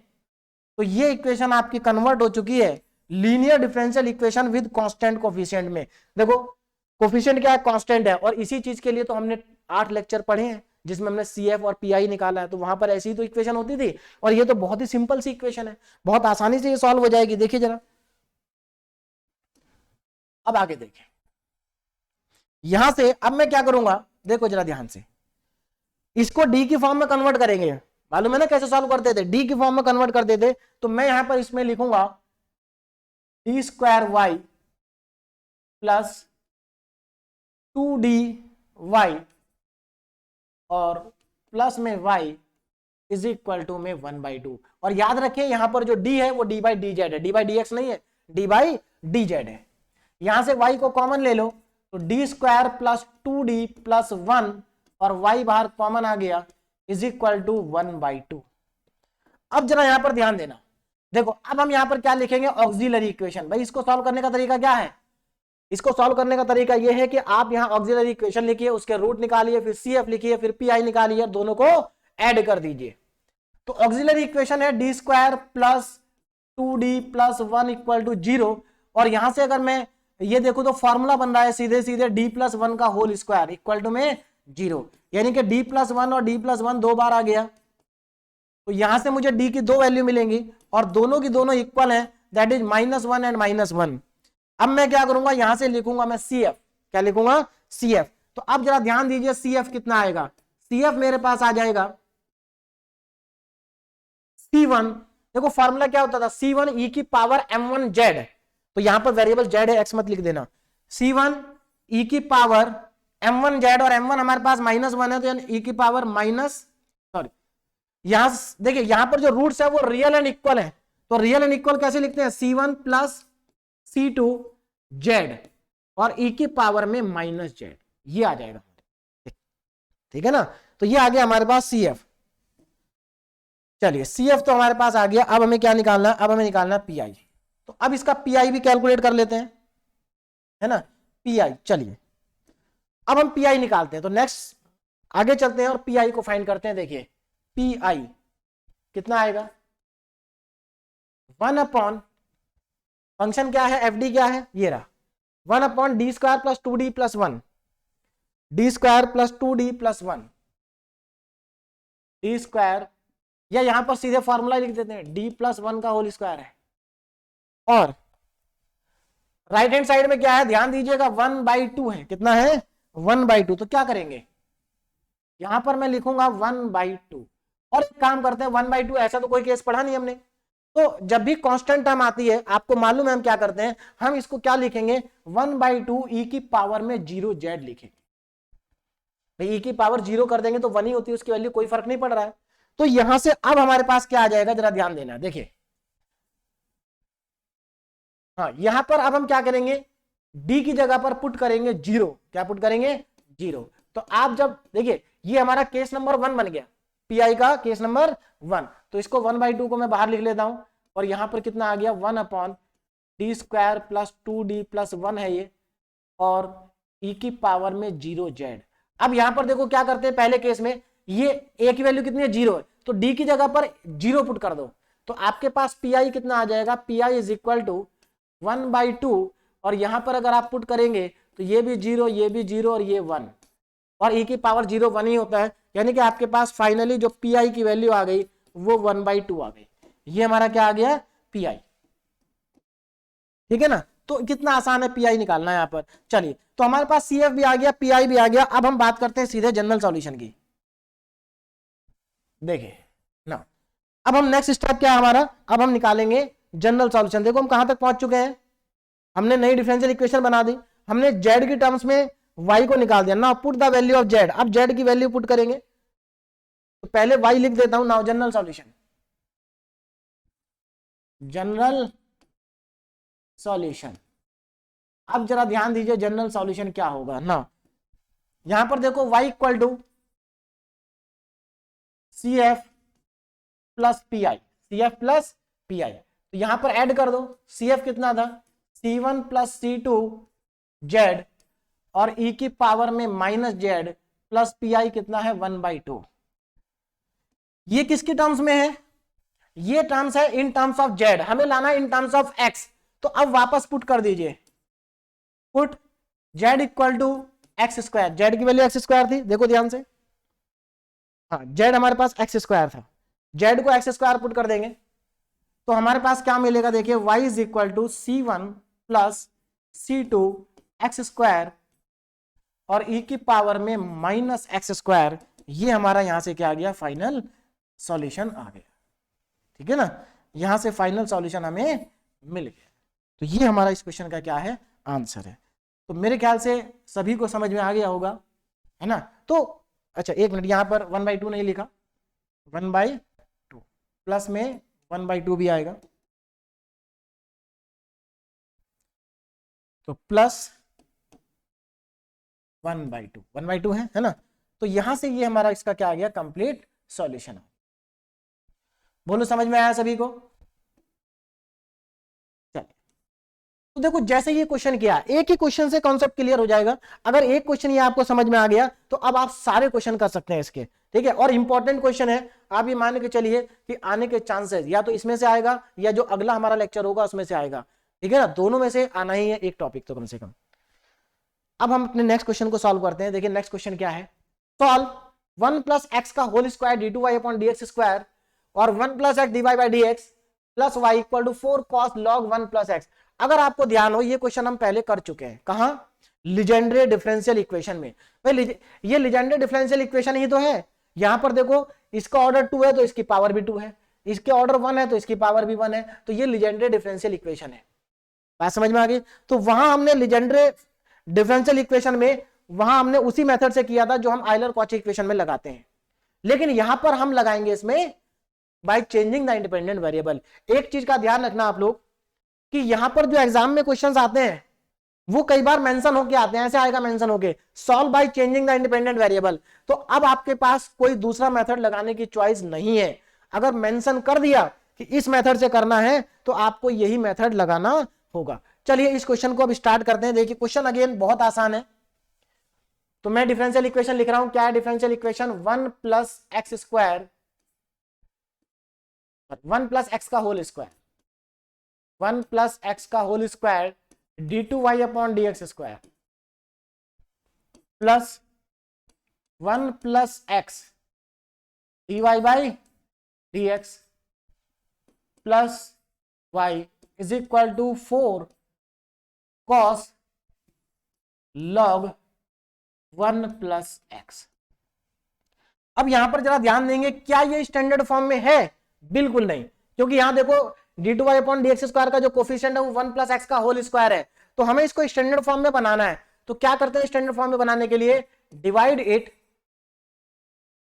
तो ये इक्वेशन आपकी कन्वर्ट हो चुकी है linear differential equation with constant coefficient में। देखो कोफिशिएंट क्या है, कांस्टेंट है, और इसी चीज के लिए तो हमने 8 लेक्चर पढ़े हैं, जिसमें हमने CF और PI निकाला है, तो वहां पर ऐसी ही तो इक्वेशन होती थी, और ये तो बहुत ही सिंपल सी इक्वेशन है, बहुत आसानी से ये सॉल्व हो जाएगी। देखिए जरा, अब आगे देखिए, यहां से अब मैं क्या करूंगा, देखो जरा ध्यान से, इसको डी की फॉर्म में कन्वर्ट करेंगे। मालूम है ना कैसे सॉल्व करते थे, डी की फॉर्म में कन्वर्ट करते थे। तो मैं यहां पर इसमें लिखूंगा D square Y plus 2dy और प्लस में y इज इक्वल टू में 1/2। और याद रखिए यहां पर जो d है वो d बाई डी जेड है, d बाई डी एक्स नहीं है, d बाई डी जेड है। यहां से y को कॉमन ले लो, तो D square plus 2d plus 1 और y बाहर कॉमन आ गया इज इक्वल टू 1/2। अब जरा यहां पर ध्यान देना, देखो अब हम यहां पर क्या लिखेंगे, ऑक्सिलरी इक्वेशन। भाई इसको सॉल्व करने का तरीका क्या है, इसको सॉल्व करने का तरीका यह है कि आप यहां ऑक्सिलरी इक्वेशन लिखिए, उसके रूट निकालिए, फिर CF लिखिए, फिर PI निकालिए और दोनों को ऐड कर दीजिए। तो ऑक्सिलरी इक्वेशन है D square plus 2d plus 1 equal to 0। और यहां से अगर मैं ये देखूं तो फॉर्मूला बन रहा है सीधे सीधे d प्लस 1 का होल स्क्वायर इक्वल टू में 0, यानी कि d प्लस 1 और d प्लस 1 दो बार आ गया। तो यहां से मुझे d की दो वैल्यू मिलेंगी और दोनों की दोनों इक्वल है, दैट इज -1 एंड -1। अब मैं क्या करूंगा, यहां से लिखूंगा मैं CF, क्या लिखूंगा CF। तो अब जरा ध्यान दीजिए CF कितना आएगा, CF मेरे पास आ जाएगा C1, देखो फॉर्मूला क्या होता था, C1 e की पावर m1 z, तो यहां पर वेरिएबल z है, x मत लिख देना, C1 e की पावर m1 z और m1 हमारे पास -1 है, तो e की पावर यहां देखिए यहां पर जो रूट्स है वो रियल एंड इक्वल है, तो रियल एंड इक्वल कैसे लिखते हैं, C1 प्लस C2 z और e की पावर में -z, ये आ जाएगा, ठीक है ना। तो ये आ गया हमारे पास CF। चलिए CF तो हमारे पास आ गया, अब हमें क्या निकालना है, अब हमें निकालना है PI। तो अब इसका PI भी कैलकुलेट कर लेते हैं, है ना, PI। चलिए अब हम PI निकालते हैं, तो नेक्स्ट आगे चलते हैं और PI को फाइंड करते हैं। देखिए PI कितना आएगा, 1 अपॉन फंक्शन क्या है, FD क्या है, ये रहा 1 upon D square plus 2d plus 1, D square plus 2d plus 1, D square, या यहां पर सीधे फॉर्मूला लिख देते हैं, d प्लस 1 का होल स्क्वायर है। और राइट हैंड साइड में क्या है, ध्यान दीजिएगा 1/2 है, कितना है 1/2। तो क्या करेंगे, यहां पर मैं लिखूंगा 1/2। और एक काम करते हैं 1/2, ऐसा तो कोई केस पढ़ा नहीं हमने, तो जब भी कांस्टेंट टर्म आती है आपको मालूम है हम क्या करते हैं, हम इसको क्या लिखेंगे 1/2 e की पावर में 0z लिखेंगे। भाई e की पावर 0 कर देंगे तो 1 ही होती है, उसकी वैल्यू कोई फर्क नहीं पड़ रहा है। तो यहां से अब हमारे पास क्या आ जाएगा, जरा ध्यान देना, देखिए हाँ यहां पर अब हम क्या करेंगे, d की जगह पर पुट करेंगे 0, क्या पुट करेंगे 0। तो आप जब देखिए ये हमारा केस नंबर 1 बन गया, PI का केस नंबर 1, तो इसको 1/2 को मैं बाहर लिख लेता हूं, और यहां पर कितना आ गया 1 upon D square plus 2d plus 1 है ये, और e की पावर में 0z। अब यहां पर देखो क्या करते हैं, पहले केस में ये a की वैल्यू कितनी है 0 है, तो d की जगह पर 0 पुट कर दो, तो आपके पास PI कितना आ जाएगा, PI इज इक्वल टू 1/2, और यहां पर अगर आप पुट करेंगे तो ये भी 0, ये भी 0 और ये 1, और e की पावर 0 1 ही होता है, यानी कि आपके पास फाइनली जो PI की वैल्यू आ गई वो 1/2 आ गई। ये हमारा क्या आ गया PI, ठीक है ना। तो कितना आसान है PI निकालना है यहां पर। चलिए तो हमारे पास CF भी आ गया, PI भी आ गया। अब हम बात करते हैं सीधे जनरल सॉल्यूशन की। देखिए ना, अब हम नेक्स्ट स्टेप क्या है हमारा, अब हम निकालेंगे जनरल सॉल्यूशन। देखो हम कहां तक पहुंच चुके हैं, हमने नई डिफरेंशियल इक्वेशन बना दी, हमने z की टर्म्स में y को निकाल दिया। Now put the value of z, अब z की वैल्यू पुट करेंगे, तो पहले y लिख देता हूं। Now general solution, general solution. अब जरा ध्यान दीजिए जनरल सॉल्यूशन क्या होगा ना, यहां पर देखो y equal to CF plus PI, CF plus PI, तो यहां पर ऐड कर दो, CF कितना था C1 प्लस C2 z, और e की पावर में -z प्लस PI कितना है 1/2। ये किसके टर्म्स में है, ये टर्म्स है इन टर्म्स ऑफ z, हमें लाना है इन टर्म्स ऑफ x। तो अब वापस पुट कर दीजिए, put z equal to x square, z की वैल्यू x स्क्वायर थी, देखो ध्यान से, हाँ जेड हमारे पास एक्स स्क्वायर था, जेड को एक्स स्क्वायर पुट कर देंगे तो हमारे पास क्या मिलेगा, देखिए y is equal to c1 plus c2 X square और e की पावर में माइनस एक्स स्क्वायर। ये हमारा यहां से क्या आ गया, फाइनल सॉल्यूशन आ गया। ठीक है ना, यहां से फाइनल सॉल्यूशन हमें मिल गया। तो ये हमारा इस क्वेश्चन का क्या है, आंसर है। तो मेरे ख्याल से सभी को समझ में आ गया होगा, है ना। तो अच्छा एक मिनट, यहां पर 1/2 नहीं लिखा, 1/2 प्लस में 1/2 भी आएगा, तो प्लस 1/2, 1/2 है ना। तो यहां से ये हमारा इसका क्या आ गया, कंप्लीट सॉल्यूशन। बोलो समझ में आया सभी को। चलिए तो देखो जैसे ये क्वेश्चन किया, एक ही क्वेश्चन से कॉन्सेप्ट क्लियर हो जाएगा। अगर एक क्वेश्चन ये आपको समझ में आ गया तो अब आप सारे क्वेश्चन कर सकते हैं इसके। ठीक है, और इंपॉर्टेंट क्वेश्चन है, आप ये मान के चलिए कि आने के चांसेस या तो इसमें से आएगा या जो अगला हमारा लेक्चर होगा उसमें से आएगा। ठीक है ना, दोनों में से आना ही है एक टॉपिक तो कम से कम। अब हम अपने नेक्स्ट क्वेश्चन को सॉल्व करते हैं। देखिए नेक्स्ट क्वेश्चन क्या है, सॉल्व 1 प्लस एक्स का whole square D two Y upon D x square और 1 plus x D Y by D x plus Y equal to 4 cos log 1 plus X. अगर आपको ध्यान हो ये क्वेश्चन हम पहले कर चुके हैं, कहां, लीजेंड्रे डिफरेंशियल इक्वेशन में। भाई ये लीजेंड्रे डिफरेंशियल इक्वेशन ही तो है। यहां पर देखो इसका ऑर्डर 2 है तो इसकी पावर भी 2 है, इसके ऑर्डर 1 है तो इसकी पावर भी 1 है, तो ये लीजेंड्रे डिफरेंशियल इक्वेशन है। बात समझ में आ गई। तो वहां हमने लीजेंड्रे डिफरेंशियल इक्वेशन में वहां हमने उसी मेथड से किया था जो हम आयलर कॉची इक्वेशन में लगाते हैं, लेकिन यहां पर हम लगाएंगे इसमें bye changing the independent variable. एक चीज का ध्यान रखना आप लोग कि यहां पर जो एग्जाम में क्वेश्चंस आते हैं वो कई बार मेंशन होके आते हैं, ऐसे आएगा मेंशन होके solve by changing the independent variable. तो अब आपके पास कोई दूसरा मेथड लगाने की चॉइस नहीं है। अगर मेंशन कर दिया कि इस मेथड से करना है तो आपको यही मेथड लगाना होगा। चलिए इस क्वेश्चन को अब स्टार्ट करते हैं। देखिए क्वेश्चन अगेन बहुत आसान है। तो मैं डिफरेंशियल इक्वेशन लिख रहा हूं, क्या है differential equation, 1 plus x square, 1 plus x का होल स्क्वायर, 1 प्लस एक्स का whole square D two Y upon D x square plus 1 plus x D Y by D x plus Y is equal to 4 cos log 1 plus x. अब यहां पर जरा ध्यान देंगे, क्या ये स्टैंडर्ड फॉर्म में है, बिल्कुल नहीं, क्योंकि यहां देखो D two Y upon D x square का जो कोफिशिएंट है वो 1 प्लस एक्स का होल स्क्वायर है। तो हमें इसको स्टैंडर्ड फॉर्म में बनाना है। तो क्या करते हैं स्टैंडर्ड फॉर्म में बनाने के लिए, डिवाइड इट,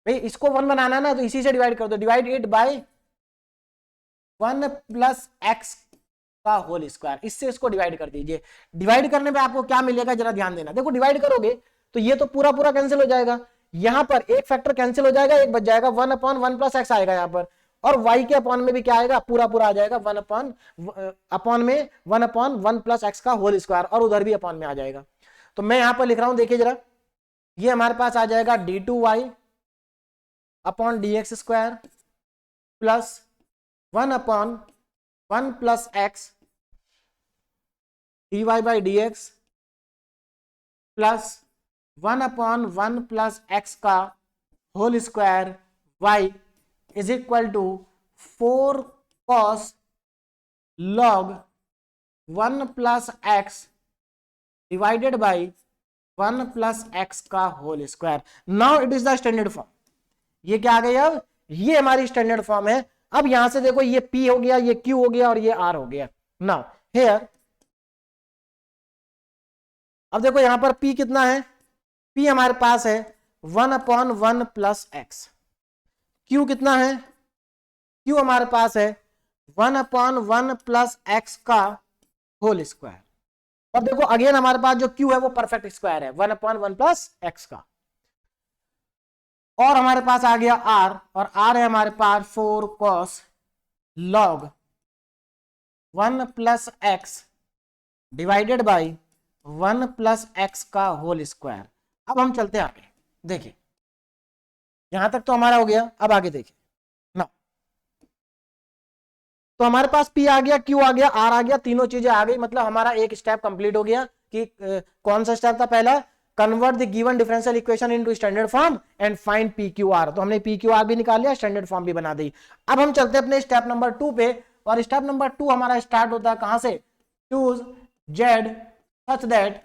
भाई इसको 1 बनाना है ना तो इसी से डिवाइड कर दो, divide it by 1 plus x का होल स्क्वायर, इससे इसको डिवाइड कर दीजिए। डिवाइड करने पे आपको क्या मिलेगा जरा ध्यान देना। देखो डिवाइड करोगे तो ये तो पूरा पूरा कैंसिल हो जाएगा, यहां पर एक फैक्टर कैंसिल हो जाएगा, एक बच जाएगा, 1 अपॉन 1 प्लस एक्स आएगा यहां पर, और y के अपॉन में भी क्या आएगा, पूरा पूरा आ जाएगा, 1 अपॉन में 1 अपॉन 1 प्लस एक्स का होल स्क्वायर, और उधर भी अपॉन में आ जाएगा। तो मैं यहां पर लिख रहा हूं, देखिए जरा, ये हमारे पास आ जाएगा d two Y upon D x square plus 1 upon 1 plus x D Y by D x plus 1 upon 1 plus x का whole square y is equal to 4 cos log 1 plus x divided by 1 plus x का whole square. Now it is the standard form. ये क्या आ गई, अब ये हमारी standard form है। अब यहां से देखो ये p हो गया, ये q हो गया और ये r हो गया। नाउ हियर अब देखो यहां पर p कितना है, p हमारे पास है 1 अपॉन 1 प्लस एक्स, q कितना है, q हमारे पास है 1 अपॉन 1 प्लस एक्स का होल स्क्वायर, और देखो अगेन हमारे पास जो q है वो परफेक्ट स्क्वायर है 1 अपॉन 1 प्लस एक्स का, और हमारे पास आ गया r, और r है हमारे पास 4 cos log 1 plus x divided by 1 plus x का होल स्क्वायर। अब हम चलते हैं आगे। देखिए यहां तक तो हमारा हो गया, अब आगे देखिए ना, तो हमारे पास p आ गया, q आ गया, r आ गया, तीनों चीजें आ गई, मतलब हमारा एक स्टेप कंप्लीट हो गया। कि कौन सा स्टेप था, पहला convert the given differential equation into standard form and find P Q R. तो हमने पी क्यू आर भी निकाल लिया, स्टैंडर्ड फॉर्म भी बना दी। अब हम चलते हैं अपने स्टेप नंबर 2 पे, और स्टेप नंबर 2 हमारा स्टार्ट होता है कहां से? चूज जेड सच दैट,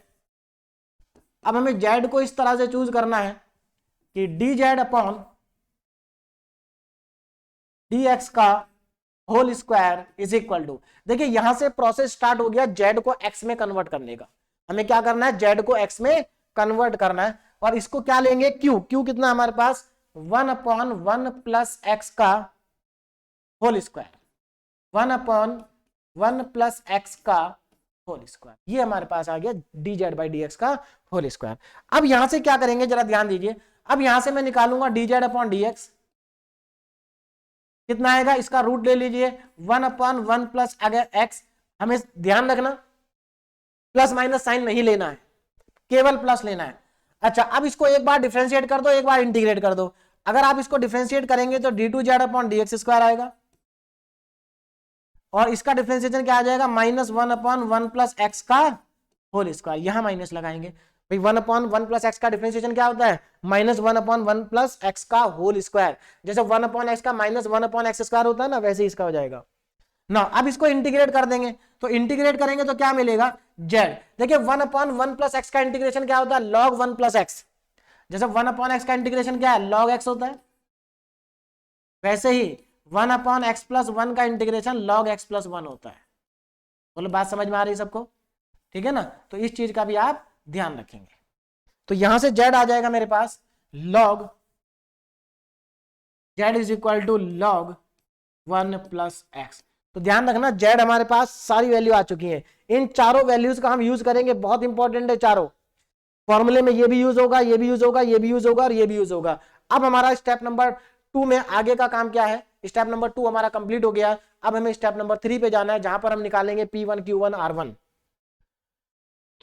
अब हमें जेड को इस तरह से चूज करना है कि d z upon D x का whole square is equal to, देखिए यहां से प्रोसेस स्टार्ट हो गया जेड को एक्स में कन्वर्ट करने का। हमें क्या करना है? जेड को एक्स में कन्वर्ट करना है, और इसको क्या लेंगे? क्यू। क्यू कितना हमारे पास? 1/1 प्लस एक्स का होल स्क्वायर, 1/1 प्लस एक्स का होल स्क्वायर, ये हमारे पास आ गया D z by D x का होल स्क्वायर। अब यहां से क्या करेंगे जरा ध्यान दीजिए, अब यहां से मैं निकालूंगा D z upon D x, कितना आएगा? इसका रूट ले लीजिए, 1/1 प्लस एक्स। हमें ध्यान रखना प्लस माइनस साइन नहीं लेना है, केवल प्लस लेना है। अच्छा, अब इसको एक बार डिफरेंशिएट कर दो, एक बार इंटीग्रेट कर दो। अगर आप इसको डिफरेंशिएट करेंगे तो d two z upon D x square आएगा, और इसका डिफरेंशिएशन क्या आ जाएगा? -1/1 प्लस एक्स का होल स्क्वायर। यहां माइनस लगाएंगे भाई, 1/1 प्लस एक्स का डिफरेंशिएशन क्या होता है? -1/1 प्लस एक्स का होल स्क्वायर। जैसे 1/x का -1/x स्क्वायर होता है ना, वैसे इसका हो जाएगा ना। अब इसको इंटीग्रेट कर देंगे, तो इंटीग्रेट करेंगे तो क्या मिलेगा? जेड। देखिए 1/1 प्लस एक्स का इंटीग्रेशन क्या होता है? log 1 plus x. जैसे 1/x का इंटीग्रेशन क्या है? log x होता है, वैसे ही 1/x प्लस 1 का इंटीग्रेशन log x प्लस 1 होता है। बोलो बात समझ में आ रही है सबको? ठीक है ना? तो इस चीज का भी आप ध्यान रखेंगे। तो यहां से z आ जाएगा मेरे पास log z is equal to log 1 plus x. तो ध्यान रखना z हमारे पास सारी वैल्यू आ चुकी है। इन चारों वैल्यूज का हम यूज करेंगे, बहुत इंपॉर्टेंट है चारों। फॉर्मूले में ये भी यूज होगा, ये भी यूज होगा, ये भी यूज होगा और ये भी यूज होगा। अब हमारा स्टेप नंबर 2 में आगे का काम क्या है? स्टेप नंबर 2 हमारा कंप्लीट हो गया। अब हमें स्टेप नंबर 3 पे जाना है, जहां पर हम निकालेंगे P1 Q1 R1।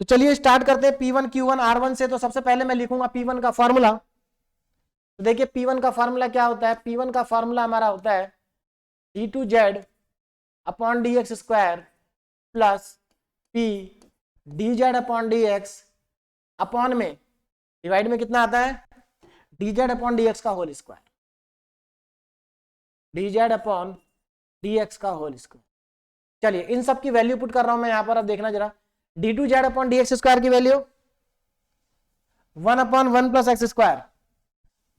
तो चलिए स्टार्ट करते हैं P1 Q1 R1 से। तो सबसे पहले मैं लिखूंगा P1 का फॉर्मूला। तो देखिए P1 का फॉर्मूला क्या होता है? P1 का फॉर्मूला हमारा होता है d2z upon D x square plus p dz upon D x upon में डिवाइड में कितना आता है? dz अपॉन डी एक्स का whole square, dz upon D x का होल स्क्वायर। चलिए इन सब की वैल्यू पुट कर रहा हूं मैं यहां पर, अब देखना जरा। d2z upon D x square की value 1/1 plus x square,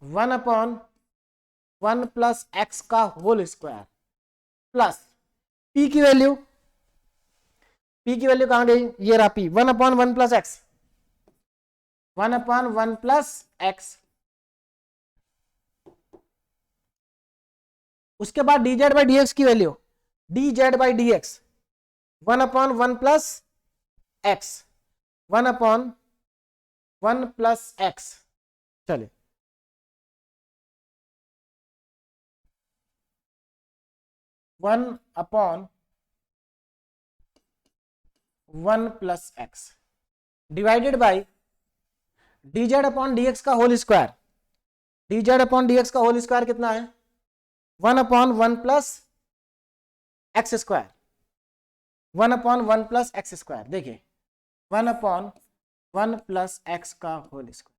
1/1 plus x का होल स्क्वायर प्लस p की वैल्यू, p की वैल्यू कहां गई? ये रहा p, 1/1 plus x, 1/1 plus x. उसके बाद dz बाई डी एक्स की value, dz by D x 1/1 plus x, 1/1 plus x. चलिए 1/1 plus x divided by dz upon dx का whole square. dz upon dx का होल स्क्वायर कितना है? 1/1 plus x square, 1/1 plus x square. देखिए 1/1 plus x का whole square.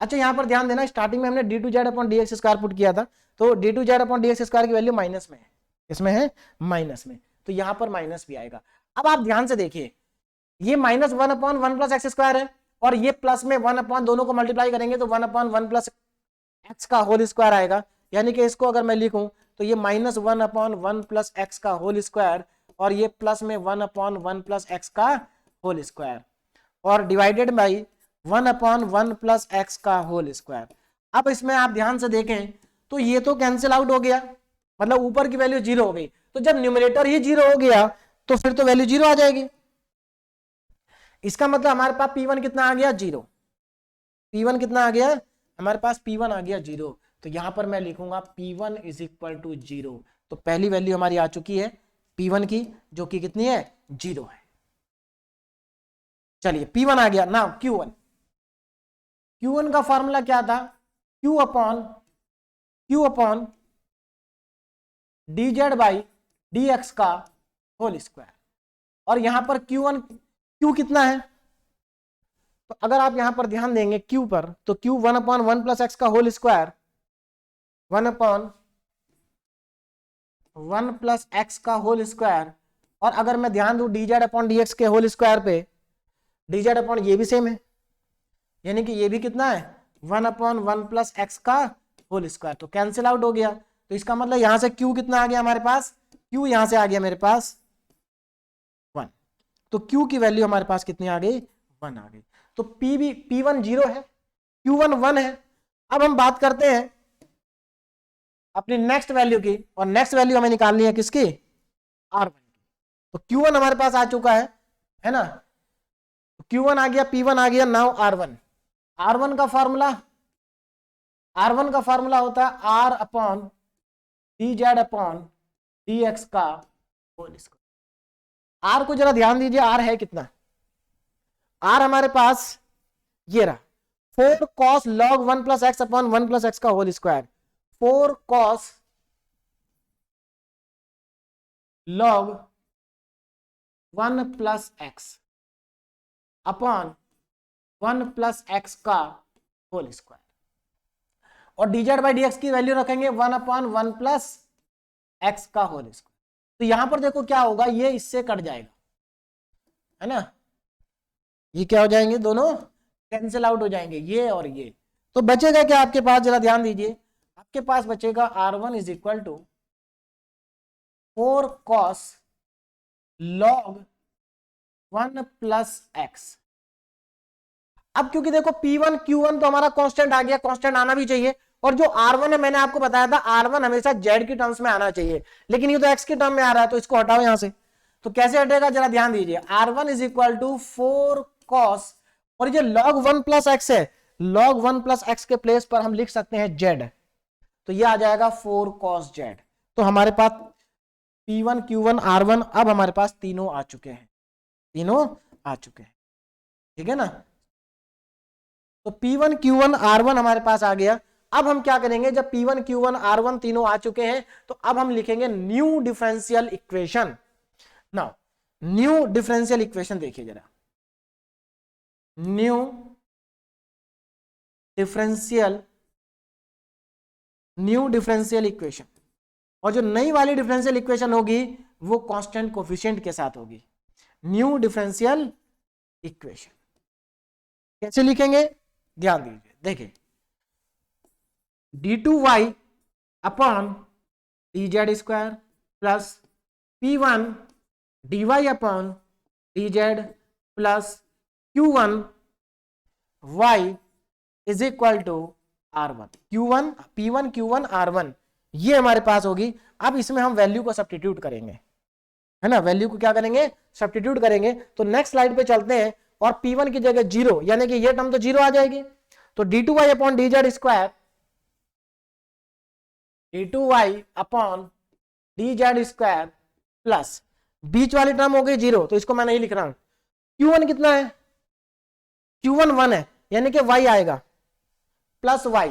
अच्छा यहां पर ध्यान देना, स्टार्टिंग में हमने d2z upon dx square put किया था, तो d2z अपॉन dx स्क्वायर की वैल्यू माइनस में है, इसमें है माइनस में, तो यहां पर माइनस भी आएगा। अब आप ध्यान से देखिए, ये -1/1 प्लस एक्स स्क्वायर है, और ये प्लस में 1/, दोनों को मल्टीप्लाई करेंगे तो 1/1 प्लस एक्स का होल स्क्वायर आएगा। यानी कि इसको अगर मैं लिखूं तो ये -1/1 प्लस एक्स का होल स्क्वायर, और ये प्लस में 1/1 प्लस एक्स का होल स्क्वायर, और डिवाइडेड बाई 1/1 प्लस एक्स का होल स्क्वायर। अब इसमें आप ध्यान से देखें तो ये तो कैंसिल आउट हो गया, मतलब ऊपर की वैल्यू 0 हो गई। तो जब न्यूमरेटर ही 0 हो गया तो फिर तो वैल्यू 0 आ जाएगी। इसका मतलब हमारे पास P1 कितना आ गया? 0। P1 कितना आ गया? हमारे पास P1 आ गया 0। तो यहां पर मैं लिखूंगा P1 इज इक्वल टू 0। तो पहली वैल्यू हमारी आ चुकी है P1 की, जो कि कितनी है? 0 है। चलिए P1 आ गया ना। Q1 का फॉर्मूला क्या था? Q upon dz by dx का होल स्क्वायर। और यहां पर Q कितना है? तो अगर आप यहां पर ध्यान देंगे Q पर, तो Q 1/1 प्लस एक्स का होल स्क्वायर, 1/1 प्लस एक्स का होल स्क्वायर, और अगर मैं ध्यान दूं dz अपॉन dx के होल स्क्वायर पे, dz अपॉन ये भी सेम है, यानी कि ये भी कितना है 1/1 प्लस एक्स का होल स्क्वायर, तो कैंसिल आउट हो गया। तो इसका मतलब यहां से Q कितना आ गया हमारे पास, Q यहां से आ गया मेरे पास 1, तो Q की वैल्यू हमारे पास कितनी आ गई 1 आ गई। तो P1 0 है, Q1 1 है। अब हम बात करते हैं अपनी नेक्स्ट वैल्यू की, और नेक्स्ट वैल्यू हमें निकालनी है किसकी, R1 की। तो Q1 हमारे पास आ चुका है ना, Q1 आ गया, P1 आ गया, नाउ R1। R1 का फॉर्मूला होता है R upon dz upon dx का होल स्क्वायर। R को जरा ध्यान दीजिए, R है कितना, R हमारे पास ये रहा 4 cos log 1 plus x upon 1 plus x का whole square, 4 cos log 1 plus x upon 1 plus x का होल स्क्वायर, और dz बाई dx की वैल्यू रखेंगे 1/1 प्लस एक्स का होल स्क्वायर। तो यहां पर देखो क्या होगा, ये इससे कट जाएगा, है ना, ये क्या हो जाएंगे, दोनों कैंसिल आउट हो जाएंगे, ये और ये। तो बचेगा क्या आपके पास, जरा ध्यान दीजिए, आपके पास बचेगा R1 is equal to 4 cos log 1 plus x. अब क्योंकि देखो P1 Q1 तो हमारा कांस्टेंट आ गया, कांस्टेंट आना भी चाहिए, और जो R1 है मैंने आपको बताया था R1 हमेशा Z की टर्म्स में आना चाहिए, लेकिन ये तो X की टर्म में आ रहा है, तो इसको हटाओ यहां से। तो कैसे हटेगा जरा ध्यान दीजिए, R1 is equal to 4 cos, और ये log 1 प्लस एक्स है, log 1 प्लस एक्स के प्लेस पर हम लिख सकते हैं Z, तो ये आ जाएगा 4 cos Z। तो हमारे पास P1 Q1 R1 अब हमारे पास तीनों आ चुके हैं, ठीक है ना। तो P1 Q1 R1 हमारे पास आ गया। अब हम क्या करेंगे, जब P1 Q1 R1 तीनों आ चुके हैं, तो अब हम लिखेंगे new differential equation. Now new differential equation देखिए जरा, न्यू डिफरेंशियल इक्वेशन, और जो नई वाली डिफरेंशियल इक्वेशन होगी वो कांस्टेंट कोफिशिएंट के साथ होगी। न्यू डिफरेंशियल इक्वेशन कैसे लिखेंगे, ध्यान दीजिए, देखिए d2y upon dz square plus P1 dy upon dz plus Q1 y is equal to R1। P1 Q1 R1 ये हमारे पास होगी। अब इसमें हम वैल्यू को सब्स्टिट्यूट करेंगे, है ना, वैल्यू को क्या करेंगे, सब्स्टिट्यूट करेंगे। तो नेक्स्ट स्लाइड पे चलते हैं, और P1 की जगह 0, यानी कि ये टर्म तो 0 आ जाएगी, तो d2y upon dz square, d2y upon dz square plus बीच वाली टर्म हो गई 0, तो इसको मैं नहीं लिख रहा हूं। Q1 कितना है, Q1 1 है, यानी कि y आएगा plus y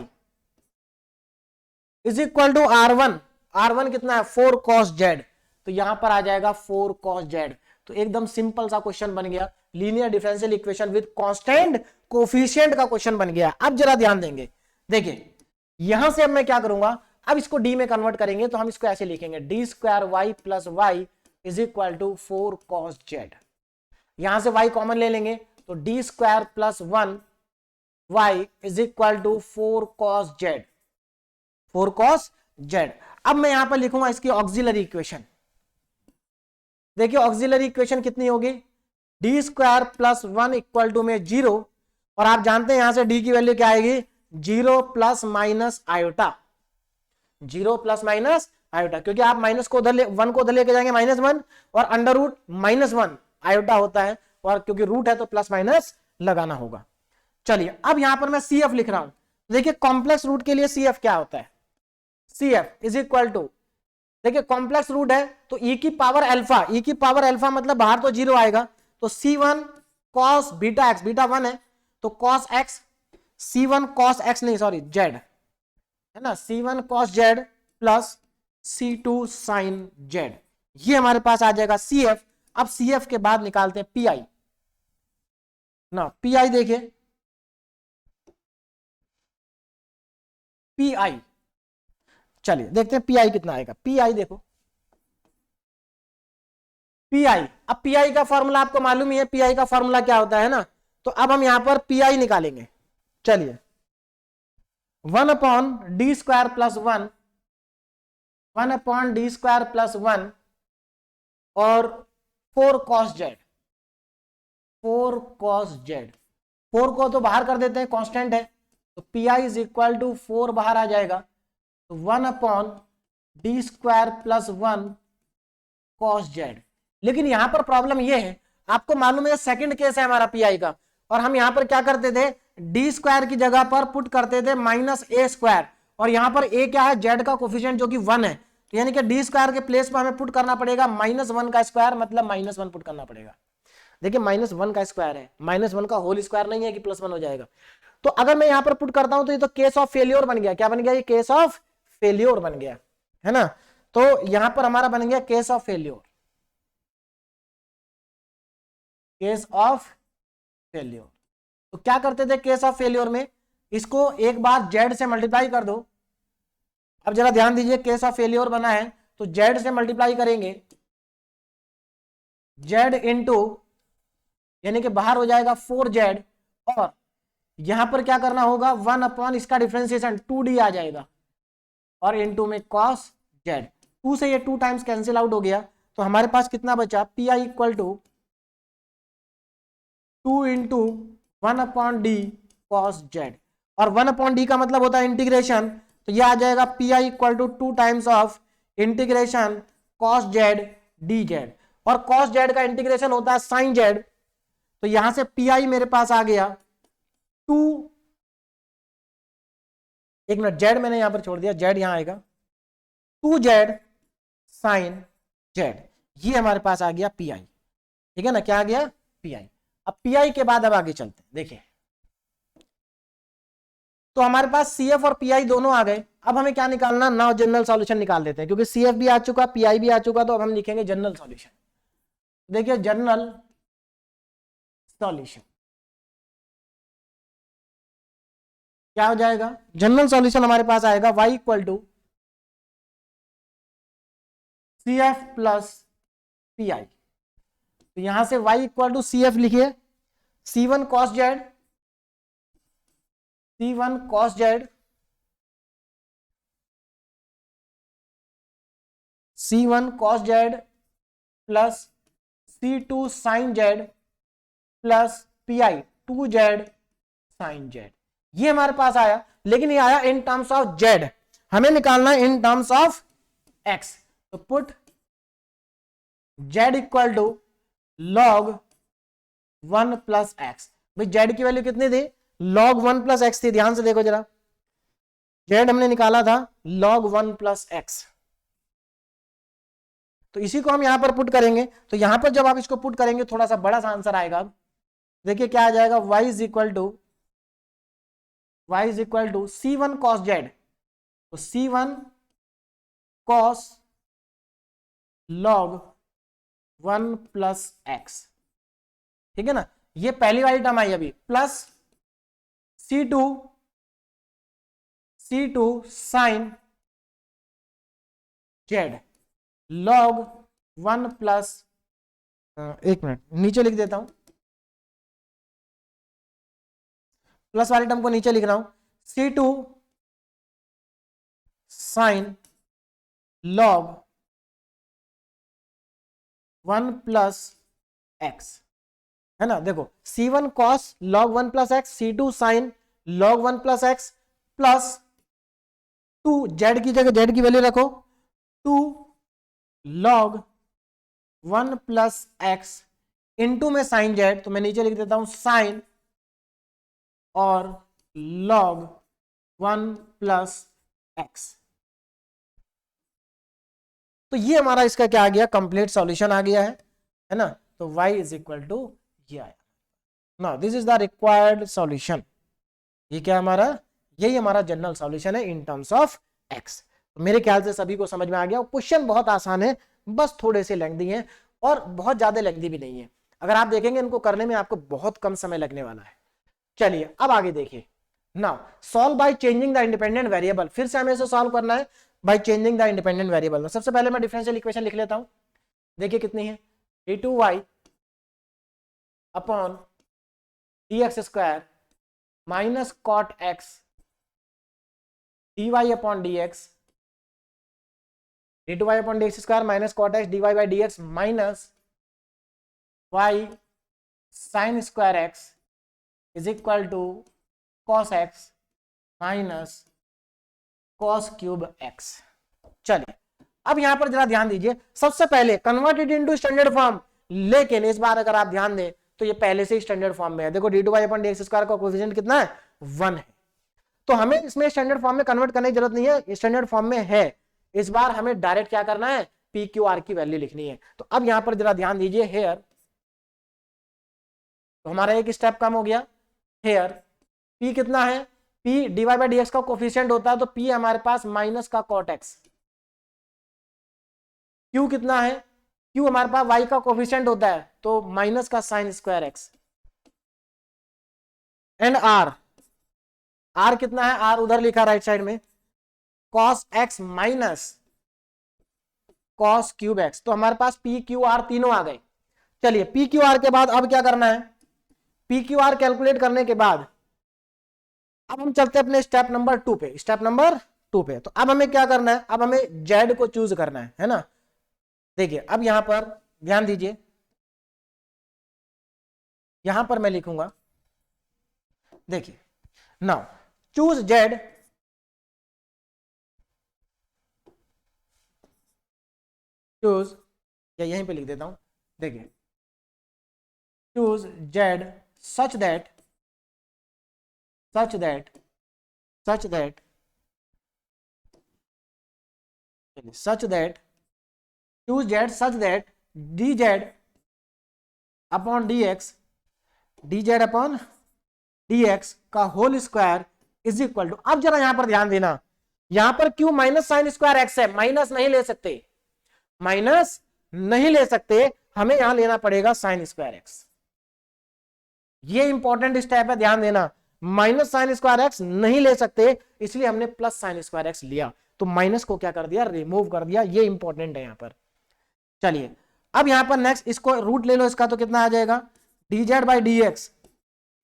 is equal to R1 कितना है 4 cos z, तो यहां पर आ जाएगा 4 cos z। तो एकदम सिंपल सा क्वेश्चन बन गया, linear differential equation with constant coefficient का क्वेश्चन बन गया। अब जरा ध्यान देंगे, देखिए यहां से अब मैं क्या करूंगा, अब इसको d में कन्वर्ट करेंगे, तो हम इसको ऐसे लिखेंगे d square y plus y is equal to 4 cos z। यहां से y कॉमन ले लेंगे, तो d square plus 1 y is equal to 4 cos z, 4 cos z। अब मैं यहां पर लिखूंगा इसकी ऑक्सिलरी इक्वेशन। देखिए ऑक्सिलरी इक्वेशन कितनी होगी, d square plus 1 equal to में 0, और आप जानते हैं यहां से d की वैल्यू क्या आएगी, 0 plus minus iota, 0 plus minus iota, क्योंकि आप माइनस को उधर 1 को उधर लेके जाएंगे -1, और अंडर रूट -1 आयोटा होता है, और क्योंकि रूट है तो प्लस माइनस लगाना होगा। चलिए अब यहां पर मैं CF लिख रहा हूं, देखिए कॉम्प्लेक्स रूट के लिए CF क्या होता है, CF इज इक्वल टू, देखिए कॉम्प्लेक्स रूट है तो e की पावर अल्फा, मतलब बाहर तो 0 आएगा, तो C1 cos beta x, beta 1 है तो cos x, C1 cos x नहीं सॉरी z, है ना, C1 cos z plus C2 sin z, ये हमारे पास आ जाएगा CF। अब CF के बाद निकालते हैं PI, ना। पी आई देखिए, पी आई, चलिए देखते हैं पी आई कितना आएगा। पी आई देखो, पी आई, अब पी आई का फॉर्मूला आपको मालूम ही है, पी आई का फॉर्मूला क्या होता है ना। तो अब हम यहां पर पी आई निकालेंगे। चलिए 1/d² + 1, 1/d² + 1 और 4 cos z, 4 cos z। 4 को तो बाहर कर देते हैं, कांस्टेंट है, तो P I is equal to 4 बाहर आ जाएगा, तो 1/d² + 1 cos z। लेकिन यहां पर प्रॉब्लम ये है, आपको मालूम है सेकंड केस है हमारा पी आई का, और हम यहां पर क्या करते थे, d² की जगह पर पुट करते थे -a², और यहां पर a क्या है, z का कोफिशिएंट जो कि 1 है, तो यानी कि d² के प्लेस पर हमें पुट करना पड़ेगा -1 का स्क्वायर, मतलब -1 पुट करना पड़ेगा। देखिए -1 का स्क्वायर है, -1 का होल स्क्वायर नहीं है कि +1 हो जाएगा। तो अगर मैं यहां पर पुट करता हूं तो ये तो केस ऑफ फेल्योर बन गया। क्या बन गया, ये केस ऑफ फेल्योर बन गया, है ना। तो यहां पर हमारा बन गया case of failure, case of failure. तो क्या करते थे केस ऑफ फेल्योर में, इसको एक बार जेड से मल्टीप्लाई कर दो। अब जरा ध्यान दीजिए, केस ऑफ फेल्योर बना है तो जेड से मल्टीप्लाई करेंगे, जेड इंटू, यानी कि बाहर हो जाएगा 4z, और यहां पर क्या करना होगा, 1 इसका डिफरेंशिएशन 2d आ जाएगा, और इंटू में cos z। 2 से ये 2 टाइम्स कैंसिल आउट हो गया, तो हमारे पास कितना बचा, P I equal to 2 into 1/d cos z, और 1/d का मतलब होता है इंटीग्रेशन, तो ये आ जाएगा P I equal to 2 times of integration cos z dz, और cos z का इंटीग्रेशन होता है sin z, तो यहां से पी आई मेरे पास आ गया 2, एक मिनट, z मैंने यहां पर छोड़ दिया, z यहां आएगा 2z sin z, ये हमारे पास आ गया पी आई। ठीक है ना, क्या आ गया, पी आई। अब पी आई के बाद अब आगे चलते हैं, देखिए तो हमारे पास सी एफ और पी आई दोनों आ गए। अब हमें क्या निकालना, नाउ जनरल सॉल्यूशन निकाल देते हैं, क्योंकि सी एफ भी आ चुका, पी आई भी आ चुका, तो अब हम लिखेंगे जनरल सॉल्यूशन। देखिए जनरल सॉल्यूशन क्या हो जाएगा, जनरल सॉल्यूशन हमारे पास आएगा y equal to C F plus P I. तो यहां से y equal to C F लिखिए, C1 cos z, C1 cos z, C1 cos z plus C2 sin z plus P आई 2z sin z। ये हमारे पास आया, लेकिन ये आया इन टर्म्स ऑफ z, हमें निकालना है इन टर्म्स ऑफ x। तो put z equal to log 1 plus x. भाई z की वैल्यू कितनी थी, log 1 प्लस एक्स थी, ध्यान से देखो जरा, z हमने निकाला था log 1 प्लस एक्स, तो इसी को हम यहां पर पुट करेंगे। तो यहां पर जब आप इसको पुट करेंगे थोड़ा सा बड़ा सा आंसर आएगा। देखिए क्या आ जाएगा, y is equal to C1 cos z, तो C1 cos log 1 plus x, ठीक है ना, ये पहली वाली टर्म आई अभी, plus C2 sin z log 1 plus, एक मिनट नीचे लिख देता हूं, प्लस वाली टर्म को नीचे लिख रहा हूं, C2 sin log 1 plus x, है ना। देखो C1 cos log 1 plus x, C2 sin log 1 plus x, plus 2 z की जगह z की वैल्यू रखो, 2 log 1 प्लस एक्स इंटू में साइन z, तो मैं नीचे लिख देता हूं साइन और log 1 प्लस एक्स। तो ये हमारा इसका क्या आ गया, कंप्लीट सॉल्यूशन आ गया है ना। तो y इज इक्वल टू ये आया। Now this is the required solution. ये क्या हमारा, यही हमारा जनरल सॉल्यूशन है इन टर्म्स ऑफ x। तो मेरे ख्याल से सभी को समझ में आ गया। क्वेश्चन बहुत आसान है, बस थोड़े से लेंथी हैं और बहुत ज्यादा लेंथी भी नहीं है। अगर आप देखेंगे इनको करने में आपको बहुत कम समय लगने वाला है। चलिए अब आगे देखिए। Now solve by changing the independent variable, फिर से हमें इसे सॉल्व करना है bye changing the independent variable. सबसे पहले मैं डिफरेंशियल इक्वेशन लिख लेता हूं। देखिए कितनी है, d2y upon dx square minus cot x dy upon dx, d2y upon dx square minus cot x dy by dx minus y sine square x is equal to cos x minus cos cube x. चलिए अब यहां पर जरा ध्यान दीजिए, सबसे पहले converted into standard form, लेकिन इस बार अगर आप ध्यान दें तो ये पहले से ही स्टैंडर्ड फॉर्म में है। देखो d2y अपॉन dx स्क्वायर का कोएफिशिएंट कितना है, 1 है, तो हमें इसमें स्टैंडर्ड फॉर्म में कन्वर्ट करने की जरूरत नहीं है, स्टैंडर्ड फॉर्म में है। इस बार हमें डायरेक्ट क्या करना है, पी क्यू आर की वैल्यू लिखनी है। तो अब यहां पर जरा ध्यान दीजिए, हेयर तो हमारा एक स्टेप कम हो गया। हेयर पी कितना है, P dy by D x का कोफिशिएंट होता है, तो पी हमारे पास माइनस का कॉट एक्स। क्यू कितना है, क्यू हमारे पास वाई का कोफिशिएंट होता है, तो माइनस का sine square x. And R, R कितना है, आर उधर लिखा राइट साइड में, cos x minus cos cube x. तो हमारे पास पी क्यू आर तीनों आ गए। चलिए पी क्यू आर के बाद अब क्या करना है, पी क्यू आर कैलकुलेट करने के बाद अब हम चलते हैं अपने स्टेप नंबर 2 पे, स्टेप नंबर 2 पे। तो अब हमें क्या करना है, अब हमें जेड को चूज करना है ना। देखिए अब यहां पर ध्यान दीजिए, यहां पर मैं लिखूंगा, देखिए नाउ चूज जेड, चूज, या यहीं पे लिख देता हूं, देखिए choose z such that choose z such that dz upon dx का whole square is equal to, अब जरा यहां पर ध्यान देना, यहां पर क्यों माइनस साइन स्क्वायर एक्स है, माइनस नहीं ले सकते, माइनस नहीं ले सकते, हमें यहां लेना पड़ेगा साइन स्क्वायर एक्स। ये इंपॉर्टेंट स्टेप है, ध्यान देना, माइनस साइन स्क्वायर एक्स नहीं ले सकते, इसलिए हमने प्लस साइन स्क्वायर एक्स लिया, तो माइनस को क्या कर दिया, रिमूव कर दिया। ये इंपॉर्टेंट है यहां पर। चलिए अब यहां पर नेक्स्ट इसको रूट ले लो इसका, तो कितना आ जाएगा, dz by D x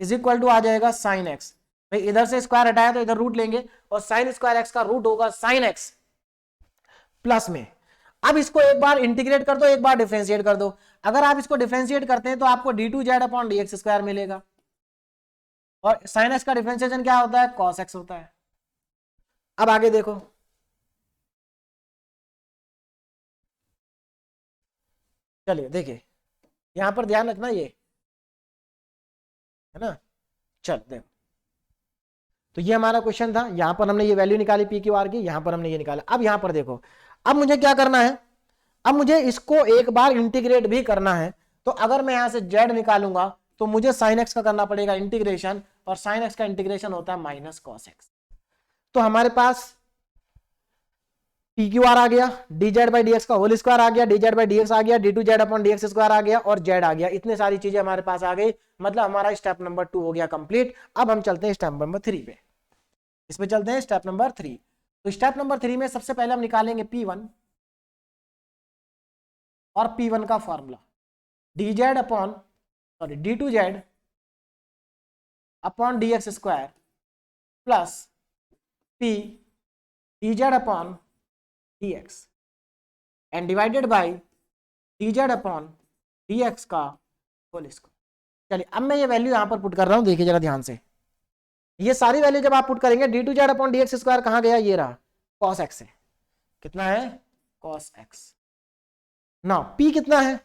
is equal to आ जाएगा साइन एक्स। भाई इधर से स्क्वायर हटाया तो इधर रूट लेंगे, और साइन स्क्वायर एक्स का रूट होगा साइन एक्स प्लस में। अब इसको एक बार इंटीग्रेट कर दो, एक बार डिफरेंशिएट कर दो। अगर आप इसको डिफरेंशिएट करते हैं तो आपको d2z अपॉन dx स्क्वायर मिलेगा, और साइन एक्स का डिफरेंशिएशन क्या होता है, cos x होता है। अब आगे देखो, चलिए देखिए यहां पर ध्यान रखना, ये है ना। चल देखो, तो ये हमारा क्वेश्चन था, यहां पर हमने ये वैल्यू निकाली पी क्यू आर की, यहां पर हमने ये निकाला। अब यहां पर देखो, अब मुझे क्या करना है, अब मुझे इसको एक बार इंटीग्रेट भी करना है। तो अगर मैं यहां से z निकालूंगा तो मुझे sin x का करना पड़ेगा इंटीग्रेशन, और sin x का इंटीग्रेशन होता है माइनस cos x। तो हमारे पास पी क्यू आर आ गया, dz बाई डी एक्स का होल स्क्वायर आ गया, dz बाई डी एक्स आ गया, d2z अपॉन dx स्क्वायर आ गया, और z आ गया। इतनी सारी चीजें हमारे पास आ गई, मतलब हमारा स्टेप नंबर 2 हो गया कंप्लीट। अब हम चलते हैं स्टेप नंबर 3 पे, इसमें चलते हैं स्टेप नंबर 3। तो स्टेप नंबर 3 में सबसे पहले हम निकालेंगे P1, और P1 का formula dz upon sorry d2z upon dx square plus p dz upon dx and divided by dz upon dx का होल स्क्वायर। चलिए अब मैं ये वैल्यू यहां पर पुट कर रहा हूं, देखिए जरा ध्यान से, ये सारी वैल्यू जब आप पुट करेंगे, d2z अपॉन dx स्क्वायर कहां गया, ये रहा cos x है, कितना है cos x। नाउ p कितना है,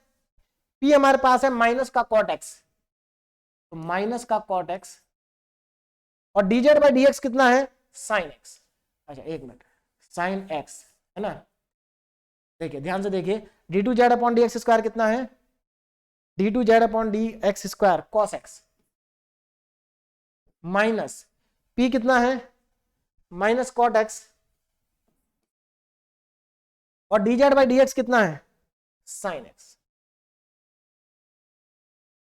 p हमारे पास है माइनस का cot x, तो माइनस का cot x, और dz बाई dx कितना है sin x। अच्छा एक मिनट, sin x है ना, देखिए ध्यान से देखिए, d2z अपॉन dx स्क्वायर कितना है, d2z upon dx square cos x minus p कितना है माइनस cot x, और dz बाई dx कितना है sin x।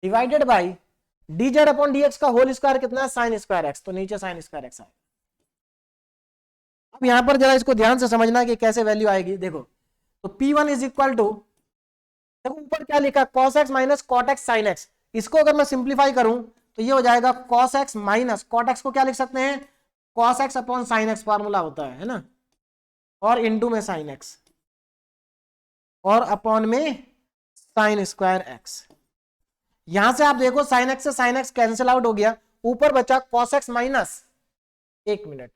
Divided by d z upon D x का होल स्क्वायर कितना है, साइन स्क्वायर एक्स, तो नीचे साइन स्क्वायर एक्स आएगा। अब यहां पर जरा इसको ध्यान से समझना कि कैसे वैल्यू आएगी। देखो तो P1 इज इक्वल टू, देखो ऊपर क्या लिखा, cos x माइनस कॉट एक्स साइन एक्स। इसको अगर मैं सिंप्लीफाई करूं तो ये हो जाएगा cos x माइनस कॉट एक्स को क्या लिख सकते हैं, cos x upon sine x formula होता है ना, और इनटू में साइन एक्स और अपॉन में साइन स्क्वायर एक्स। यहां से आप देखो साइन एक्स से साइन एक्स कैंसिल आउट हो गया, ऊपर बचा cos x माइनस, एक मिनट,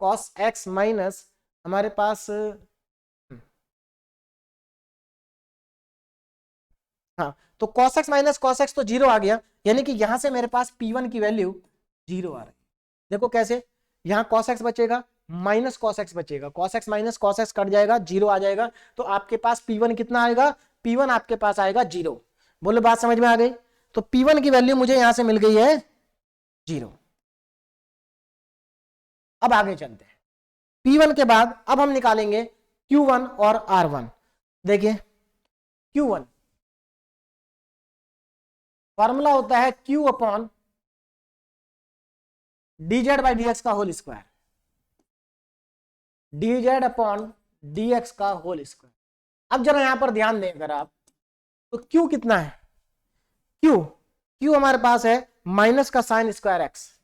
cos x माइनस हमारे पास, हाँ तो cos x minus cos x तो जीरो आ गया, यानी कि यहां से मेरे पास P1 की वैल्यू जीरो आ रही है। देखो कैसे, यहां cos x बचेगा माइनस cos x बचेगा, cos x minus cos x cut जाएगा, जीरो आ जाएगा, तो आपके पास P1 कितना आएगा, P1 आपके पास आएगा जीरो। बोलो बात समझ में आ गई। तो P1 की वैल्यू मुझे यहां से मिल गई है जीरो। अब आगे चलते हैं, P1 के बाद अब हम निकालेंगे Q1 और R1। देखिए Q1 फॉर्मूला होता है Q upon d z by D x का whole square, d z upon D x का होल स्क्वायर। अब जरा यहां पर ध्यान दें अगर आप, तो Q कितना है, Q हमारे पास है माइनस का साइन स्क्वायर एक्स,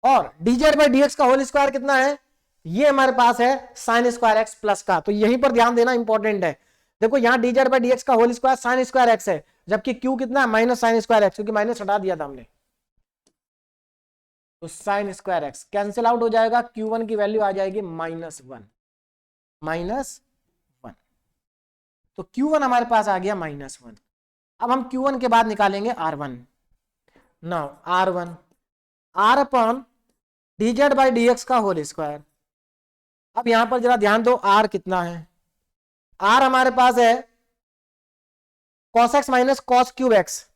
और D z by D x का होल स्क्वायर कितना है, ये हमारे पास है साइन स्क्वायर एक्स प्लस का। तो यहीं पर ध्यान देना इंपॉर्टेंट है। देखो यहां d z by D x का whole square sine square x है, जबकि Q कितना है, माइनस साइन स्क्वायर एक्स, क्योंकि माइनस हटा दिया था हमने, तो sine square x cancel out हो जाएगा, Q1 की वैल्यू आ जाएगी -1, -1। तो Q1 हमारे पास आ गया -1। अब हम Q1 के बाद निकालेंगे R1। Now R1 R upon d z by D x का होल स्क्वायर। अब यहां पर जरा ध्यान दो, R कितना है, R हमारे पास है cos x minus cos cube x,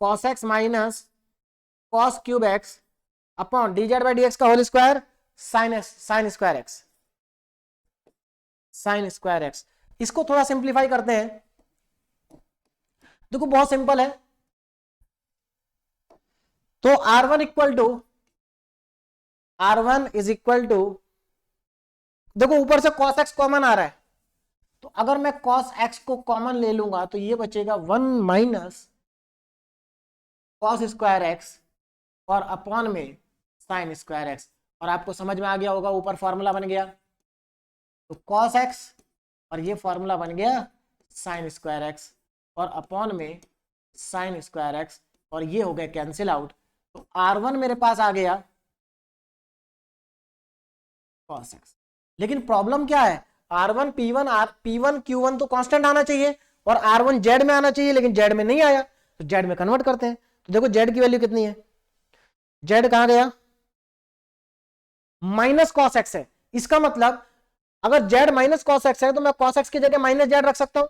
cos x minus cos cube x upon d z by D x का whole square sine square x, sine square x. इसको थोड़ा सिंप्लीफाई करते हैं, देखो बहुत सिंपल है। तो R1 इज इक्वल टू, देखो ऊपर से cos x कॉमन आ रहा है, तो अगर मैं cos x को कॉमन ले लूंगा तो ये बचेगा 1 माइनस कॉस स्क्वायर एक्स और अपॉन में साइन स्क्वायर एक्स। और आपको समझ में आ गया होगा, ऊपर फॉर्मूला बन गया, तो cos x और ये फॉर्मूला बन गया साइन स्क्वायर एक्स और अपॉन में साइन स्क्वायर एक्स, और ये हो गया कैंसिल आउट। तो R1 मेरे पास आ गया cos x। लेकिन प्रॉब्लम क्या है, R1 P1 Q1 तो कांस्टेंट आना चाहिए और R1 Z में आना चाहिए, लेकिन Z में नहीं आया, तो Z में कन्वर्ट करते हैं। तो देखो Z की वैल्यू कितनी है, Z कहां गया, माइनस कॉस एक्स है। इसका मतलब अगर Z माइनस कॉस एक्स है तो मैं cos x की जगह माइनस Z रख सकता हूं,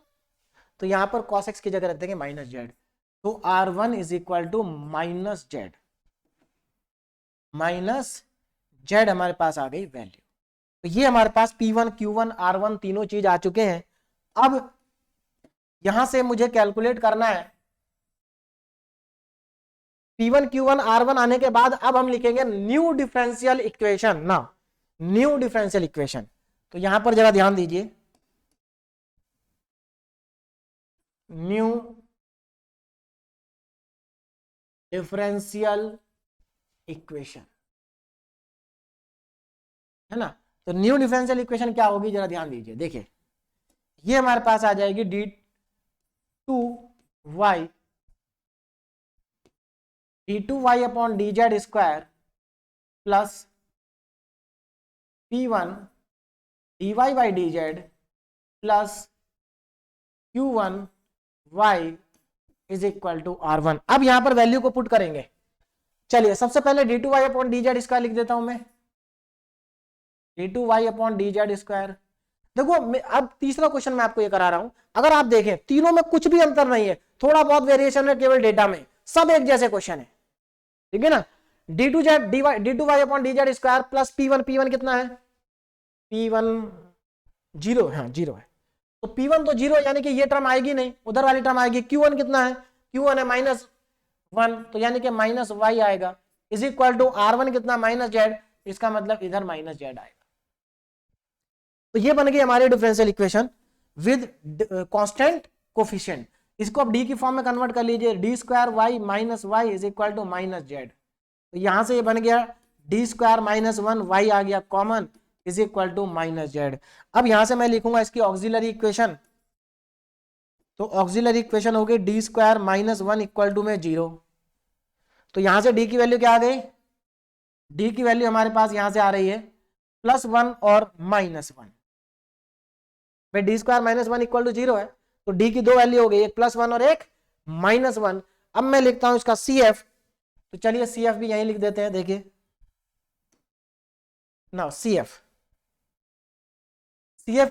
तो यहां पर cos x की जगह रख देंगे -Z। तो R1 is equal to -Z हमारे पास आ गई वैल्यू। तो ये हमारे पास P1 Q1 R1 तीनों चीज आ चुके हैं। अब यहां से मुझे कैलकुलेट करना है P1 Q1 R1 आने के बाद अब हम लिखेंगे न्यू डिफरेंशियल इक्वेशन ना, न्यू डिफरेंशियल इक्वेशन। तो यहां पर जरा ध्यान दीजिए, न्यू डिफरेंशियल इक्वेशन है ना। तो न्यू डिफरेंशियल इक्वेशन क्या होगी, जरा ध्यान दीजिए। देखिए ये हमारे पास आ जाएगी d2y upon d z square plus P1 dy by d z plus Q1 y is equal to R1। अब यहां पर वैल्यू को पुट करेंगे। चलिए सबसे पहले d2y upon d z square लिख देता हूं मैं, d2y upon d z square. देखो अब तीसरा क्वेश्चन मैं आपको ये करा रहा हूं, अगर आप देखें तीनों में कुछ भी अंतर नहीं है, थोड़ा बहुत वेरिएशन है केवल डेटा में, सब एक जैसे क्वेश्चन है, ठीक है ना। d2y upon d z square plus P1 कितना है, P1 जीरो, हाँ जीरो है, तो P1 तो 0 यानी कि ये टर्म आएगी नहीं, उधर वाली टर्म आएगी। Q1 कितना है, Q1 है -1, तो यानी कि -y आएगा, इज इक्वल टू R1 कितना -z, इसका मतलब इधर -z आएगा। तो ये बन गई हमारी differential equation with constant coefficient. इसको अब डी की फॉर्म में कन्वर्ट कर लीजिए, d2y - y is equal to -z। तो यहां से ये बन गया d2 - 1 y आ गया common, is equal to -z। अब यहां से मैं लिखूंगा इसकी ऑक्सिलरी इक्वेशन, तो ऑक्सिलरी इक्वेशन हो गई d2 - 1 इक्वल टू में 0। तो यहां से d की वैल्यू क्या आ गई, d की वैल्यू हमारे पास यहां से आ रही है +1 और -1। भाई d2 - 1 इक्वल टू 0 है, तो d की दो वैल्यू हो गई, एक +1 और एक -1। अब मैं लिखता हूं इसका CF, तो चलिए CF भी यहीं लिख देते हैं, देखिए ना CF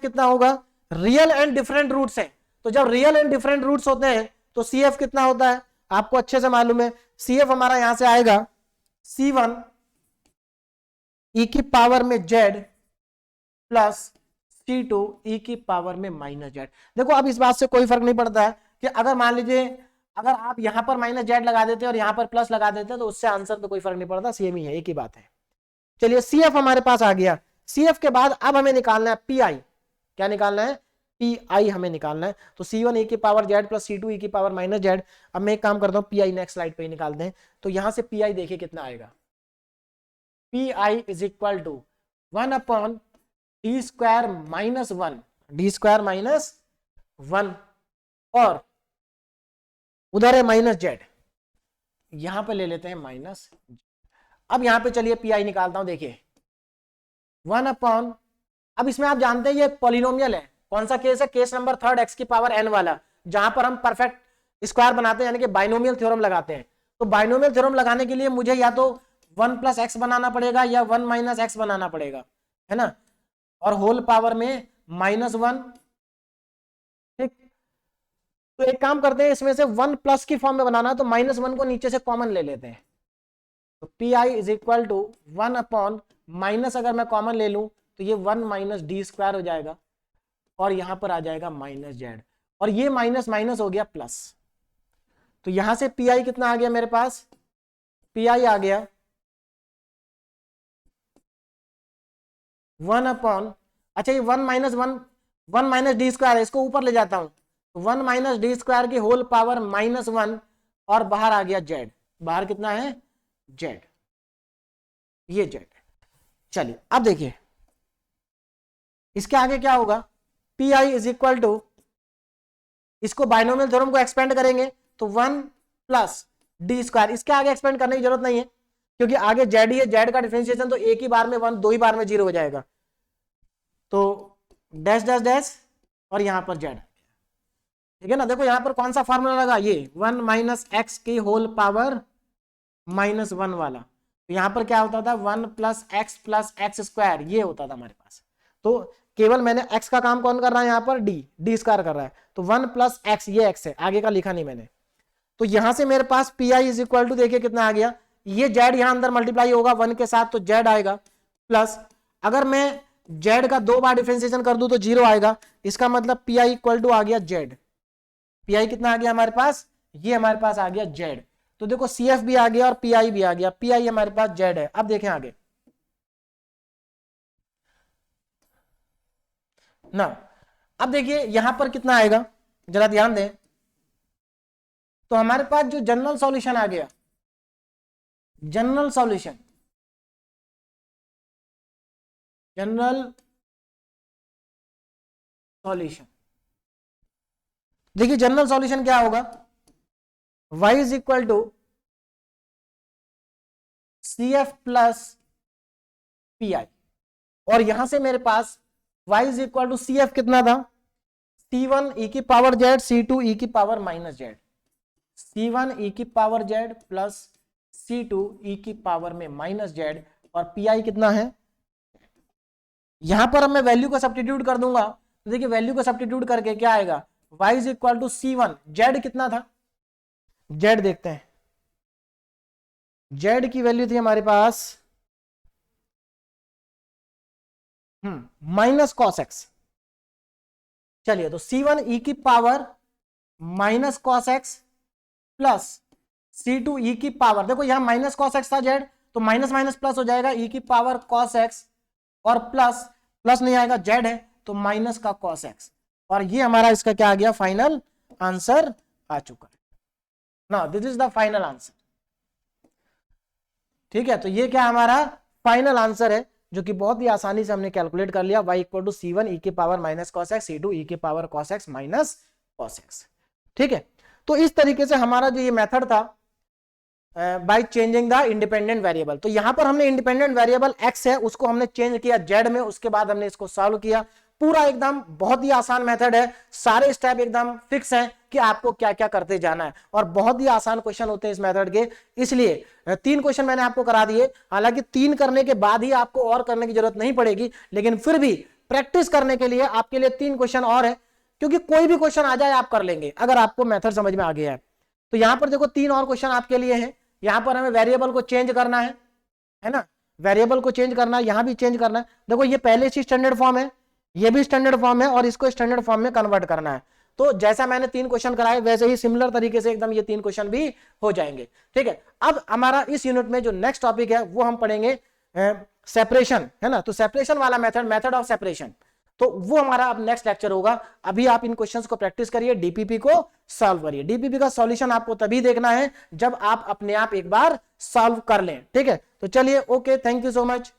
कितना होगा, रियल एंड डिफरेंट रूट्स है, तो जब रियल एंड डिफरेंट रूट्स होते हैं तो CF कितना होता है आपको अच्छे से मालूम है। CF हमारा यहां से आएगा C1 e की पावर में z प्लस C2 e की पावर में -z। देखो अब इस बात से कोई फर्क नहीं पड़ता है कि अगर मान लीजिए अगर आप यहां पर -z लगा देते और यहां पर प्लस लगा देते तो उससे आंसर तो कोई फर्क नहीं पड़ता, सेम ही है, एक ही बात है। चलिए CF हमारे पास आ गया। CF के बाद अब हमें निकालना है PI। क्या निकालना है, PI हमें निकालना है। तो C1 e की power z plus C2 e की पावर -z। अब मैं एक काम करता हूं, PI नेक्स्ट स्लाइड पे ही निकालते हैं। तो यहां से PI देखिए कितना आएगा, PI is equal to 1 upon d2 - 1 और उधर है -z, यहां पे ले लेते हैं माइनस। अब यहां पे चलिए PI निकालता हूं, देखिए 1 अपॉन, अब इसमें आप जानते हैं ये पॉलिनोमियल है, कौन सा केस है, केस नंबर 3 x की पावर n वाला, जहां पर हम परफेक्ट स्क्वायर बनाते हैं यानी कि बाइनोमियल थ्योरम लगाते हैं। तो बाइनोमियल थ्योरम लगाने के लिए मुझे या तो 1 + x बनाना पड़ेगा या 1 - x बनाना पड़ेगा, है ना, और होल पावर में -1। ठीक, तो एक काम करते हैं, इसमें से 1 प्लस की फॉर्म में बनाना, तो -1 को नीचे से कॉमन ले लेते हैं। तो PI is equal to 1 upon minus, अगर मैं कॉमन ले लूं तो ये 1 - d² हो जाएगा और यहां पर आ जाएगा -z, और ये माइनस माइनस हो गया प्लस। तो यहां से PI कितना आ गया मेरे पास, PI आ गया 1 अपॉन, अच्छा ये 1 - d² है, इसको ऊपर ले जाता हूं, 1 - d² की होल पावर -1 और बाहर आ गया z, बाहर कितना है z, ये z। चलिए अब देखिए इसके आगे क्या होगा, PI इज इक्वल टू, इसको बाइनोमियल थ्योरम को एक्सपेंड करेंगे तो 1 + d², इसके आगे एक्सपेंड करने की जरूरत नहीं है क्योंकि आगे z ही है, z का डिफरेंशिएशन तो एक ही बार में 1, दो ही बार में 0 हो जाएगा। तो डैश डैश डैश और यहां पर z, ठीक है ना। देखो यहां पर कौन सा फॉर्मूला लगा, ये 1 - x की होल पावर -1 वाला। तो यहां पर क्या होता था, 1 + x + x², ये होता था हमारे पास। तो केवल मैंने x का काम कौन कर रहा है, यहां पर d² कर रहा है, तो 1 + x, ये x है, आगे का लिखा नहीं मैंने। तो यहां से मेरे पास PI इज इक्वल टू, देखिए कितना आ गया, ये z यहां अंदर मल्टीप्लाई होगा 1 के साथ तो z आएगा, प्लस अगर मैं z का 2 बार डिफरेंशिएशन कर दूं तो 0 आएगा, इसका मतलब PI इक्वल टू आ गया z। PI कितना आ गया हमारे पास, ये हमारे पास आ गया z। तो देखो CF भी आ गया और PI भी आ गया, PI हमारे पास z है। अब देखें आगे ना, अब देखिए यहां पर कितना आएगा, जरा ध्यान दें। तो हमारे पास जो जनरल सॉल्यूशन आ गया, जनरल सॉल्यूशन, जनरल सॉल्यूशन, देखिए जनरल सॉल्यूशन क्या होगा, y is equal to CF plus PI, और यहां से मेरे पास y is equal to CF कितना था, C1 e की पावर z, C2 e की पावर -z, C1 e की power z plus C2 e की पावर में -z, और PI कितना है, यहां पर अब मैं वैल्यू को सब्स्टिट्यूट कर दूंगा, तो देखिए वैल्यू को सब्स्टिट्यूट करके क्या आएगा, y is equal to C1, z कितना था, z देखते हैं, z की वैल्यू थी हमारे पास -cos x। चलिए, तो C1 e की power minus cos x plus C2 e की पावर, देखो यहां माइनस कॉस एक्स था जेड, तो माइनस माइनस प्लस हो जाएगा, e की पावर कॉस एक्स और प्लस प्लस नहीं आएगा, जेड है तो माइनस का कॉस एक्स, और ये हमारा इसका क्या आ गया, फाइनल आंसर आ चुका है ना। This is the final answer. ठीक है, तो ये क्या हमारा फाइनल आंसर है, जो कि बहुत ही आसानी से हमने कैलकुलेट कर लिया, y equal to C1 e की power minus cos x, C2 e की power cos x minus cos x. ठीक है, तो इस तरीके से हमारा जो ये मेथड था bye changing the independent variable, तो यहां पर हमने इंडिपेंडेंट वेरिएबल x है उसको हमने चेंज किया z में, उसके बाद हमने इसको सॉल्व किया। पूरा एकदम बहुत ही आसान मेथड है, सारे स्टेप एकदम फिक्स हैं कि आपको क्या क्या करते जाना है, और बहुत ही आसान क्वेश्चन होते हैं इस मेथड के, इसलिए 3 क्वेश्चन मैंने आपको करा दिए। हालांकि 3 करने के बाद ही आपको और करने की जरूरत नहीं पड़ेगी, लेकिन फिर भी प्रैक्टिस करने के लिए आपके लिए 3 क्वेश्चन और है, क्योंकि कोई भी क्वेश्चन आ जाए आप कर लेंगे अगर आपको मेथड समझ में आ गया है। तो यहां पर देखो 3 और क्वेश्चन आपके लिए हैं। यहां पर हमें वेरिएबल को चेंज करना है ना, वेरिएबल को चेंज करना है, यहां भी चेंज करना है। देखो ये पहले से स्टैंडर्ड फॉर्म है, ये भी स्टैंडर्ड फॉर्म है, और इसको स्टैंडर्ड फॉर्म में कन्वर्ट करना है। तो जैसा मैंने 3 क्वेश्चन कराए वैसे ही सिमिलर तरीके से एकदम ये 3 क्वेश्चन भी हो जाएंगे। ठीक है, अब हमारा इस यूनिट में जो नेक्स्ट टॉपिक है वो हम पढ़ेंगे सेपरेशन, है ना। तो सेपरेशन वाला मेथड ऑफ सेपरेशन, तो वो हमारा अब नेक्स्ट लेक्चर होगा। अभी आप इन क्वेश्चंस को प्रैक्टिस करिए, डीपीपी को सॉल्व करिए। डीपीपी का सॉल्यूशन आपको तभी देखना है जब आप अपने आप एक बार सॉल्व कर लें। ठीक है, तो चलिए, okay, thank you so much.